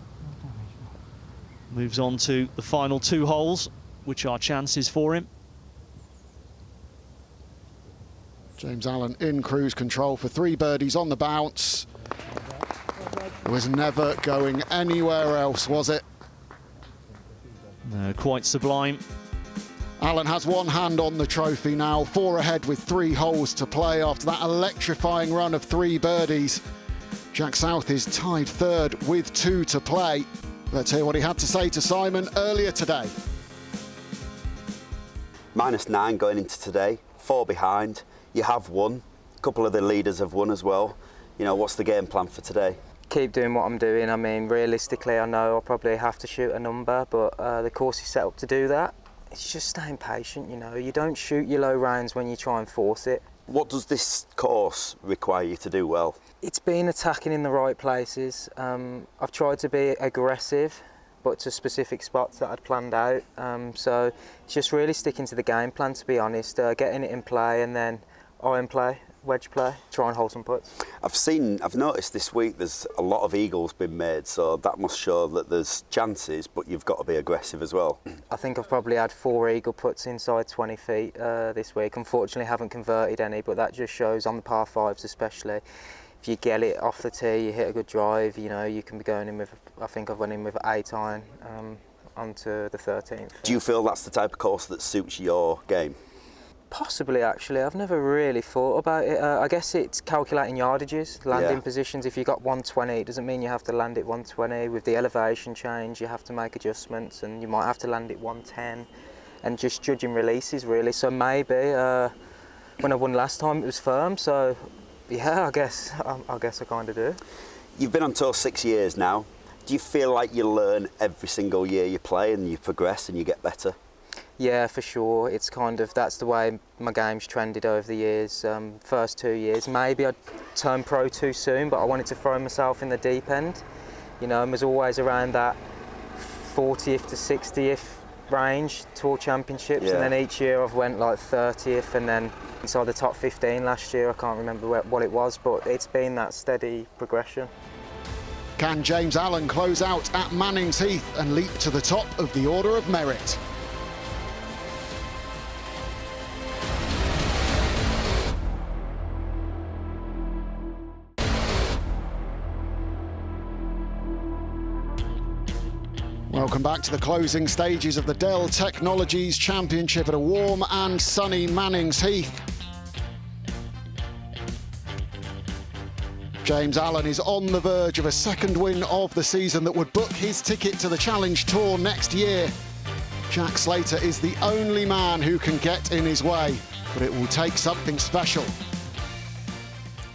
Moves on to the final 2 holes, which are chances for him. James Allen in cruise control for 3 birdies on the bounce. Was never going anywhere else, was it? No, quite sublime. Allen has one hand on the trophy now, 4 ahead with 3 holes to play after that electrifying run of 3 birdies. Jack South is tied 3rd with 2 to play. Let's hear what he had to say to Simon earlier today. -9 going into today, 4 behind. You have won. A couple of the leaders have won as well. You know, what's the game plan for today? Keep doing what I'm doing. I mean, realistically, I know I'll probably have to shoot a number, but the course is set up to do that. It's just staying patient, you know. You don't shoot your low rounds when you try and force it. What does this course require you to do well? It's been attacking in the right places. I've tried to be aggressive, but to specific spots that I'd planned out. So it's just really sticking to the game plan, to be honest, getting it in play and then iron play. wedge play, try and hold some putts. I've noticed this week there's a lot of eagles been made, so that must show that there's chances, but you've got to be aggressive as well. I think I've probably had 4 eagle putts inside 20 feet this week. Unfortunately, haven't converted any, but that just shows on the par 5s especially. If you get it off the tee, you hit a good drive, you know, you can be going in with, I think I've went in with 8 iron onto the 13th. Do you feel that's the type of course that suits your game? Possibly, actually. I've never really thought about it. I guess it's calculating yardages, landing positions. If you got 120, it doesn't mean you have to land it 120. With the elevation change, you have to make adjustments, and you might have to land it 110. And just judging releases, really. So maybe when I won last time, it was firm. So yeah, I guess I kind of do. You've been on tour 6 years now. Do you feel like you learn every single year you play and you progress and you get better? Yeah, for sure. It's kind of, that's the way my game's trended over the years. First 2 years, maybe I turned pro too soon, but I wanted to throw myself in the deep end. You know, and was always around that 40th to 60th range, tour championships, and then each year I've went like 30th, and then inside the top 15 last year. I can't remember what it was, but it's been that steady progression. Can James Allen close out at Mannings Heath and leap to the top of the Order of Merit? Welcome back to the closing stages of the Dell Technologies Championship at a warm and sunny Mannings Heath. James Allen is on the verge of a second win of the season that would book his ticket to the Challenge Tour next year. Jack Slater is the only man who can get in his way, but it will take something special.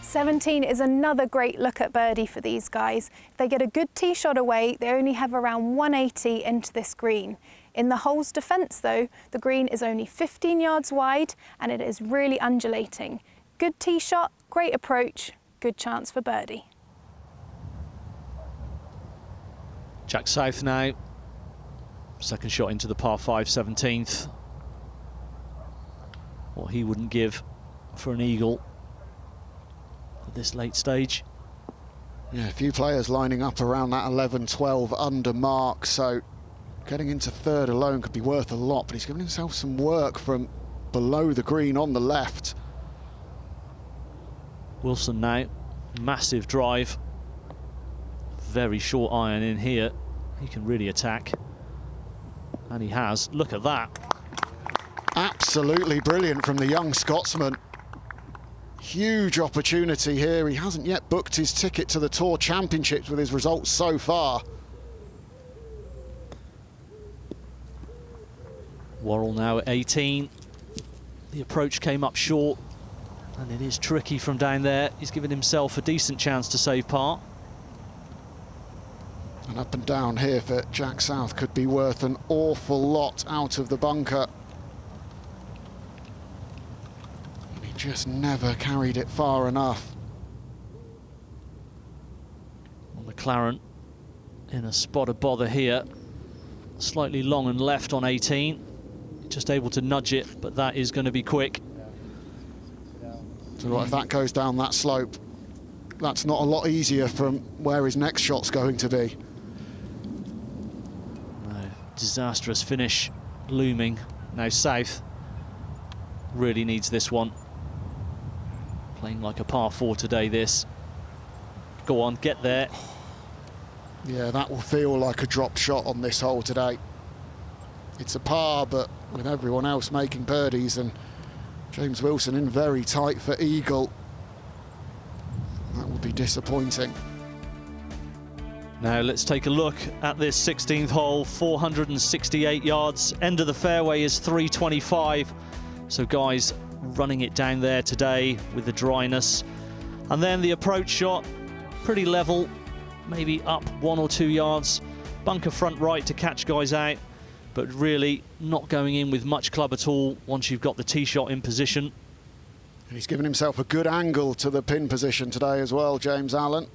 17 is another great look at birdie for these guys. If they get a good tee shot away, they only have around 180 into this green. In the hole's defence though, the green is only 15 yards wide and it is really undulating. Good tee shot, great approach, good chance for birdie. Jack South now. Second shot into the par 5, 17th. What he wouldn't give for an eagle at this late stage. Yeah, a few players lining up around that 11-12 under mark, so getting into third alone could be worth a lot, but he's given himself some work from below the green on the left. Wilson now, massive drive. Very short iron in here. He can really attack. And he has. Look at that. Absolutely brilliant from the young Scotsman. Huge opportunity here. He hasn't yet booked his ticket to the Tour Championships with his results so far. Worrell now at 18. The approach came up short, and it is tricky from down there. He's given himself a decent chance to save par. And up and down here for Jack South could be worth an awful lot out of the bunker. Just never carried it far enough. Well, McLaren in a spot of bother here. Slightly long and left on 18. Just able to nudge it, but that is going to be quick. So if that goes down that slope, that's not a lot easier from where his next shot's going to be. No, disastrous finish looming. Now South really needs this one. Playing like a par 4 today, this. Go on, get there. Yeah, that will feel like a dropped shot on this hole today. It's a par, but with everyone else making birdies and James Wilson in very tight for eagle, that will be disappointing. Now let's take a look at this 16th hole, 468 yards. End of the fairway is 325. So guys, running it down there today with the dryness. And then the approach shot, pretty level, maybe up 1 or 2 yards. Bunker front right to catch guys out, but really not going in with much club at all once you've got the tee shot in position. And he's given himself a good angle to the pin position today as well, James Allen.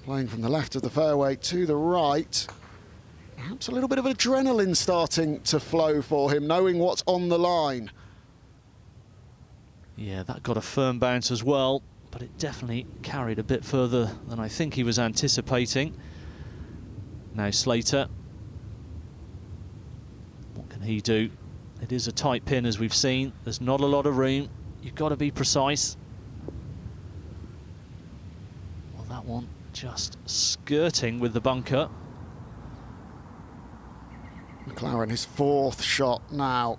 Playing from the left of the fairway to the right. Perhaps a little bit of adrenaline starting to flow for him, knowing what's on the line. Yeah, that got a firm bounce as well, but it definitely carried a bit further than I think he was anticipating. Now Slater, what can he do? It is a tight pin, as we've seen. There's not a lot of room. You've got to be precise. Well, that one just skirting with the bunker. McLaren, his 4th shot now.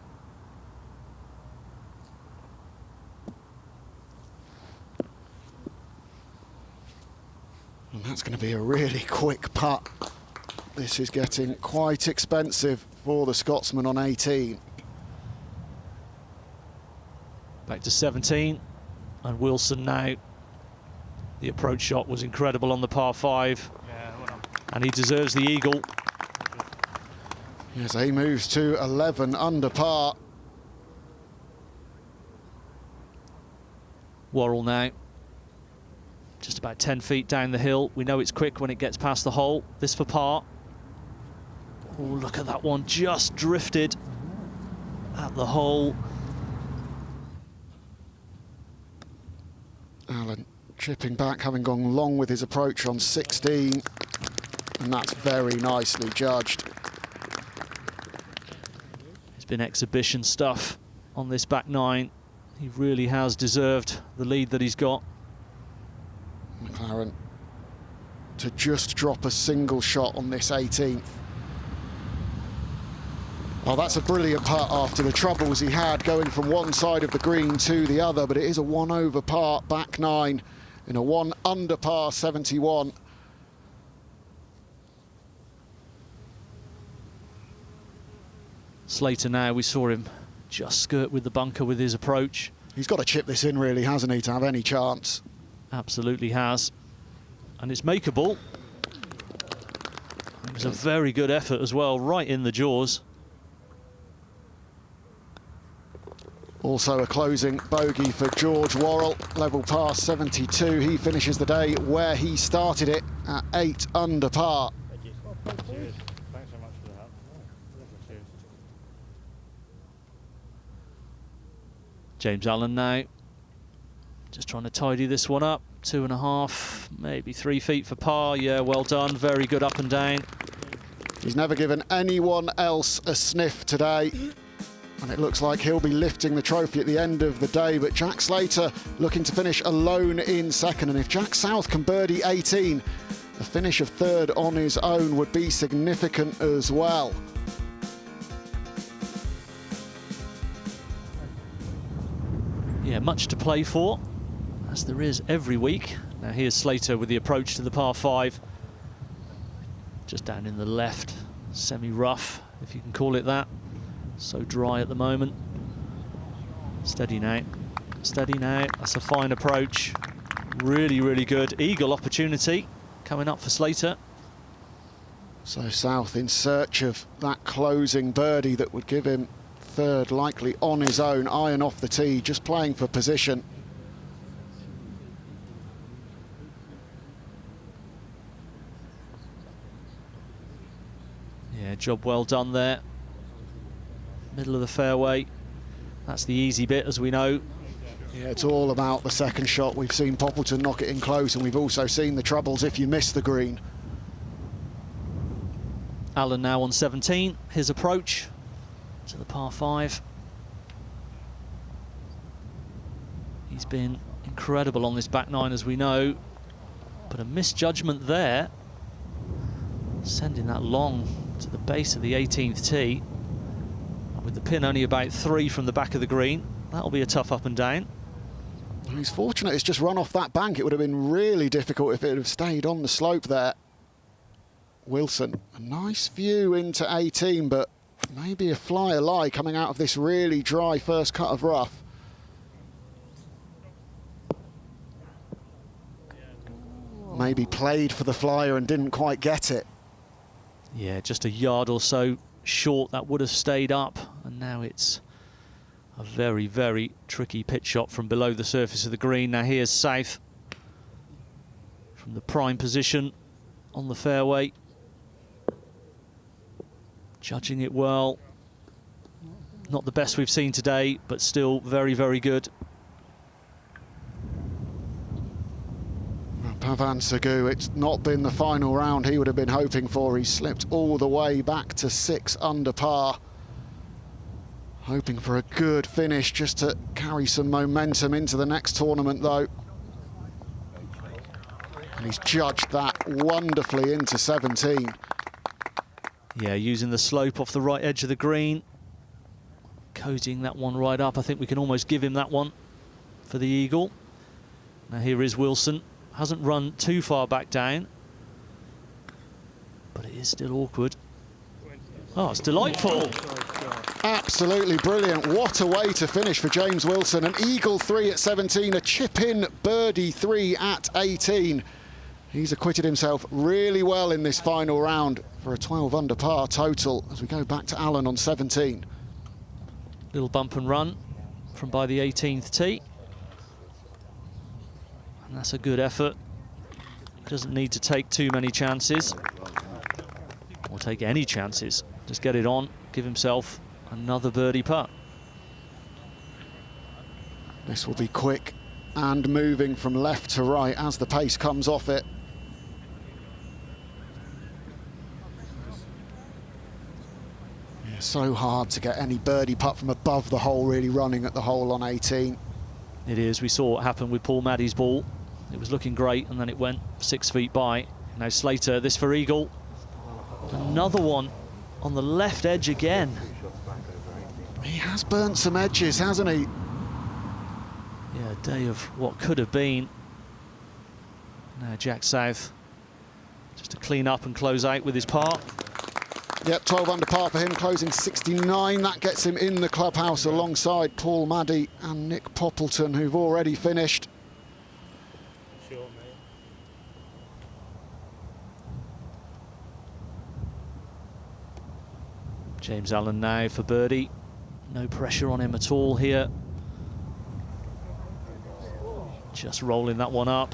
And that's going to be a really quick putt. This is getting quite expensive for the Scotsman on 18. Back to 17, and Wilson now. The approach shot was incredible on the par 5, and he deserves the eagle. Yes, he moves to 11 under par. Worrell now, just about 10 feet down the hill. We know it's quick when it gets past the hole. This for par. Oh, look at that one, just drifted at the hole. Allen chipping back, having gone long with his approach on 16, and that's very nicely judged. It's been exhibition stuff on this back 9. He really has deserved the lead that he's got. McLaren to just drop a single shot on this 18th. Oh, that's a brilliant putt after the troubles he had going from one side of the green to the other, but it is a 1 over par back 9 in a 1 under par 71. Slater now, we saw him just skirt with the bunker with his approach. He's got to chip this in really, hasn't he, to have any chance? Absolutely has. And it's makeable. It was a very good effort as well, right in the jaws. Also a closing bogey for George Worrell, level par 72. He finishes the day where he started it at 8 under par. Cheers. Thanks so much for the help. Cheers. James Allen now, just trying to tidy this one up. 2.5, maybe 3 feet for par. Yeah, well done. Very good up and down. He's never given anyone else a sniff today. And it looks like he'll be lifting the trophy at the end of the day, but Jack Slater looking to finish alone in second. And if Jack South can birdie 18, a finish of 3rd on his own would be significant as well. Yeah, much to play for, as there is every week. Now here's Slater with the approach to the par 5. Just down in the left, semi-rough, if you can call it that. So dry at the moment. Steady now, steady now. That's a fine approach. Really, really good. Eagle opportunity coming up for Slater. So South in search of that closing birdie that would give him 3rd, likely on his own, iron off the tee, just playing for position. Yeah, job well done there. Middle of the fairway. That's the easy bit, as we know. Yeah, it's all about the second shot. We've seen Poppleton knock it in close, and we've also seen the troubles if you miss the green. Allen now on 17. His approach to the par 5. He's been incredible on this back 9, as we know, but a misjudgment there, sending that long to the base of the 18th tee. And with the pin only about 3 from the back of the green, that'll be a tough up and down. He's fortunate it's just run off that bank. It would have been really difficult if it had stayed on the slope there. Wilson, a nice view into 18, but maybe a flyer lie coming out of this really dry first cut of rough. Maybe played for the flyer and didn't quite get it. Yeah, just a yard or so short, that would have stayed up, and now it's a very, very tricky pitch shot from below the surface of the green. Now here's South from the prime position on the fairway. Judging it well. Not the best we've seen today, but still very, very good. Pavan Sagu, it's not been the final round he would have been hoping for. He slipped all the way back to 6 under par. Hoping for a good finish just to carry some momentum into the next tournament, though. And he's judged that wonderfully into 17. Yeah, using the slope off the right edge of the green. Cozying that one right up. I think we can almost give him that one for the eagle. Now here is Wilson. Hasn't run too far back down, but it is still awkward. Oh, it's delightful. Absolutely brilliant. What a way to finish for James Wilson. An eagle 3 at 17, a chip-in birdie 3 at 18. He's acquitted himself really well in this final round for a 12 under par total as we go back to Alan on 17. Little bump and run from by the 18th tee. And that's a good effort. Doesn't need to take too many chances. Or take any chances. Just get it on, give himself another birdie putt. This will be quick and moving from left to right as the pace comes off it. Yeah, so hard to get any birdie putt from above the hole, really running at the hole on 18. It is. We saw what happened with Paul Maddy's ball. It was looking great, and then it went 6 feet by. Now Slater, this for eagle. Another one on the left edge again. He has burnt some edges, hasn't he? Yeah, a day of what could have been. Now Jack South, just to clean up and close out with his par. Yep, 12 under par for him, closing 69. That gets him in the clubhouse alongside Paul Maddy and Nick Poppleton, who've already finished. James Allen now for birdie. No pressure on him at all here. Just rolling that one up.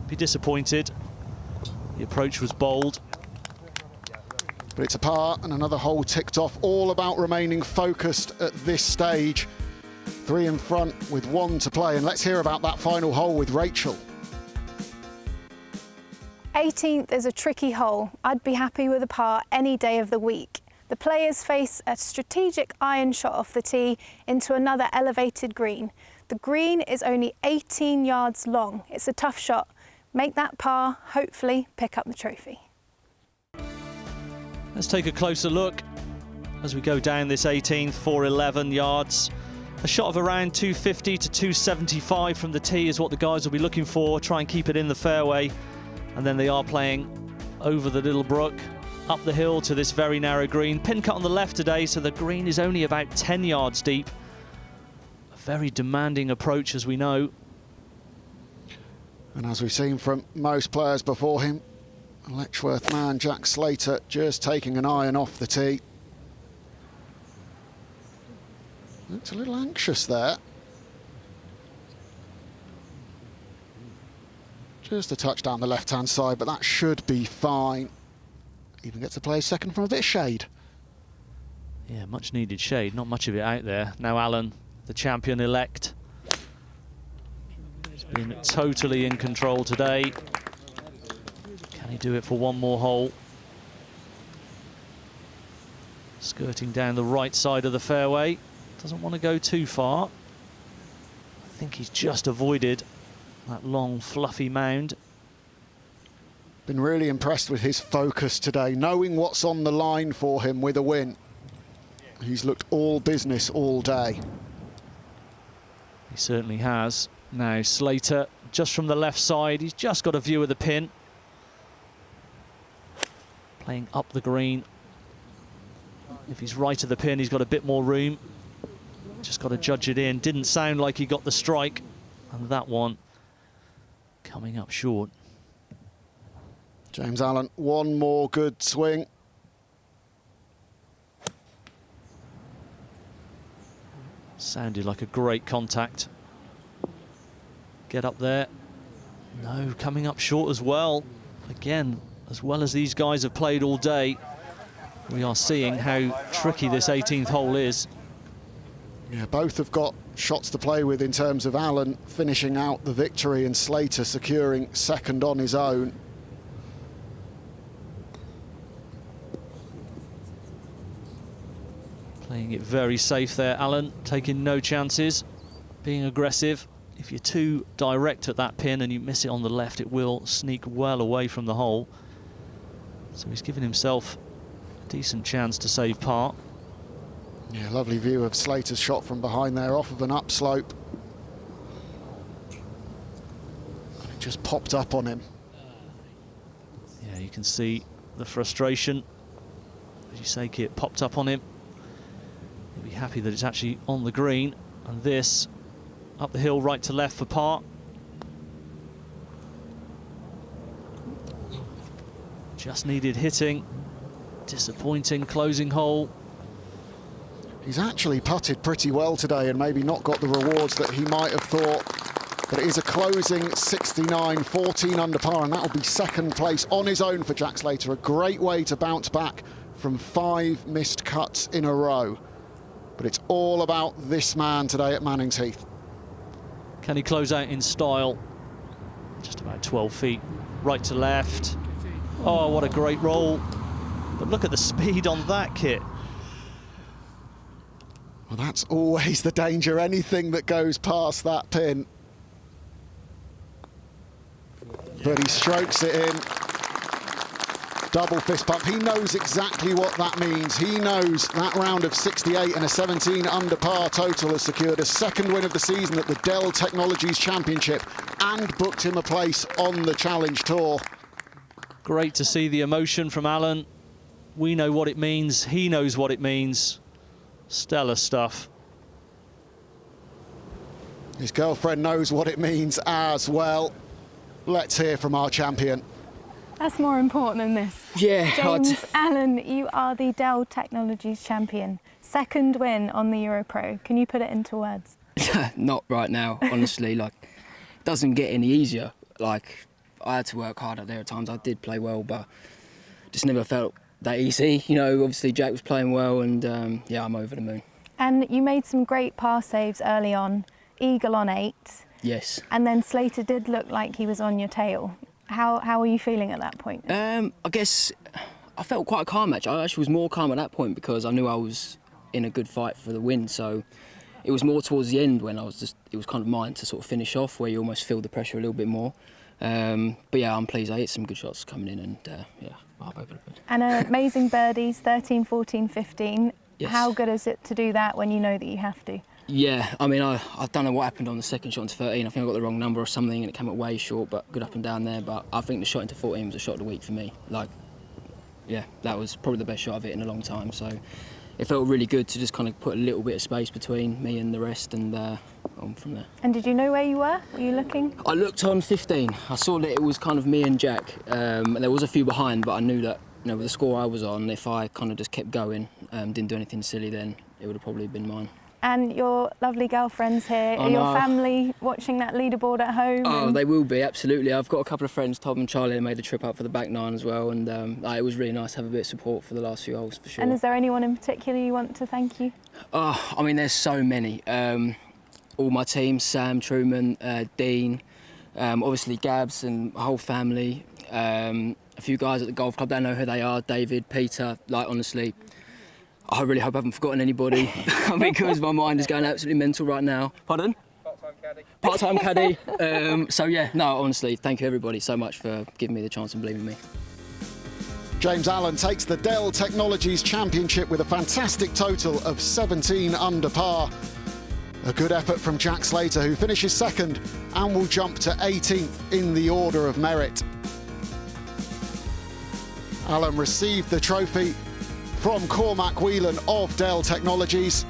Be disappointed. The approach was bold. But it's a par and another hole ticked off. All about remaining focused at this stage. 3 in front with 1 to play. And let's hear about that final hole with Rachel. 18th is a tricky hole. I'd be happy with a par any day of the week. The players face a strategic iron shot off the tee into another elevated green. The green is only 18 yards long. It's a tough shot. Make that par, hopefully pick up the trophy. Let's take a closer look as we go down this 18th, 411 yards. A shot of around 250 to 275 from the tee is what the guys will be looking for. Try and keep it in the fairway. And then they are playing over the little brook, up the hill to this very narrow green. Pin cut on the left today, so the green is only about 10 yards deep. A very demanding approach, as we know. And as we've seen from most players before him, Letchworth man Jack Slater just taking an iron off the tee. Looks a little anxious there. Just a touch down the left-hand side, but that should be fine. Even gets to play second from a bit of shade. Yeah, much needed shade, not much of it out there. Now Allen, the champion-elect. He's been totally in control today. Can he do it for one more hole? Skirting down the right side of the fairway. Doesn't want to go too far. I think he's just avoided that long, fluffy mound. Been really impressed with his focus today, knowing what's on the line for him with a win. He's looked all business all day. He certainly has. Now Slater, just from the left side, he's just got a view of the pin. Playing up the green. If he's right of the pin, he's got a bit more room. Just got to judge it in. Didn't sound like he got the strike. And that one coming up short. James Allen, one more good swing. Sounded like a great contact. Get up there. No, coming up short as well. Again, as well as these guys have played all day. we are seeing how tricky this 18th hole is. Yeah, both have got shots to play with in terms of Allen finishing out the victory and Slater securing second on his own. Playing it very safe there, Allen, taking no chances, being aggressive. If you're too direct at that pin and you miss it on the left, it will sneak well away from the hole. So he's given himself a decent chance to save par. Yeah, lovely view of Slater's shot from behind there, off of an upslope. And it just popped up on him. Yeah, you can see the frustration. As you say, Kit, popped up on him. He'll be happy that it's actually on the green. And this, up the hill, right to left for par. Just needed hitting. Disappointing closing hole. He's actually putted pretty well today and maybe not got the rewards that he might have thought. But it is a closing 69, 14 under par, and that will be second place on his own for Jack Slater. A great way to bounce back from 5 missed cuts in a row. But it's all about this man today at Mannings Heath. Can he close out in style? Just about 12 feet, right to left. Oh, what a great roll. But look at the speed on that, Kit. Well, that's always the danger, anything that goes past that pin. But he strokes it in. Double fist pump. He knows exactly what that means. He knows that round of 68 and a 17 under par total has secured a second win of the season at the Dell Technologies Championship and booked him a place on the Challenge Tour. Great to see the emotion from Allen. We know what it means. He knows what it means. Stellar stuff. His girlfriend knows what it means as well. Let's hear from our champion. That's more important than this. Yeah. James Allen, you are the Dell Technologies champion. Second win on the EuroPro. Can you put it into words? Not right now, honestly. Like, it doesn't get any easier. Like, I had to work hard out there at times. I did play well, but just never felt that easy. You know, obviously Jack was playing well, and yeah, I'm over the moon. And you made some great par saves early on. Eagle on 8. Yes. And then Slater did look like he was on your tail. How were you feeling at that point? I guess I felt quite calm, actually. I actually was more calm at that point because I knew I was in a good fight for the win. So it was more towards the end when it was kind of mine to sort of finish off, where you almost feel the pressure a little bit more. But yeah, I'm pleased. I hit some good shots coming in, and yeah, I'm over the moon. And amazing birdies, 13, 14, 15. Yes. How good is it to do that when you know that you have to? Yeah, I mean, I don't know what happened on the second shot into 13. I think I got the wrong number or something, and it came up way short, but good up and down there. But I think the shot into 14 was a shot of the week for me. Like, yeah, that was probably the best shot of it in a long time. So it felt really good to just kind of put a little bit of space between me and the rest, and on from there. And did you know where you were? Were you looking? I looked on 15. I saw that it was kind of me and Jack. And there was a few behind, but I knew that, you know, with the score I was on, if I kind of just kept going, didn't do anything silly, then it would have probably been mine. And your lovely girlfriends here, are your family watching that leaderboard at home? Oh, they will be, absolutely. I've got a couple of friends, Tom and Charlie, that made the trip up for the back 9 as well, and it was really nice to have a bit of support for the last few holes, for sure. And is there anyone in particular you want to thank you? Oh, I mean, there's so many. All my team, Sam, Truman, Dean, obviously Gabs and my whole family, a few guys at the golf club, they know who they are, David, Peter, like, honestly, I really hope I haven't forgotten anybody because my mind is going absolutely mental right now. Pardon? Part-time caddy. So yeah, no, honestly, thank you everybody so much for giving me the chance and believing in me. James Allen takes the Dell Technologies Championship with a fantastic total of 17 under par. A good effort from Jack Slater, who finishes second and will jump to 18th in the order of merit. Allen received the trophy from Cormac Whelan of Dell Technologies.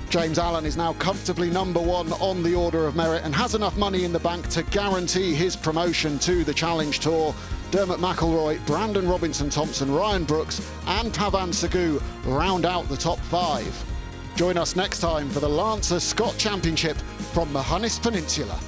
James Allen is now comfortably number 1 on the order of merit and has enough money in the bank to guarantee his promotion to the Challenge Tour. Dermot McIlroy, Brandon Robinson-Thompson, Ryan Brooks and Pavan Sagu round out the top 5. Join us next time for the Lancer Scott Championship from the Hunnis Peninsula.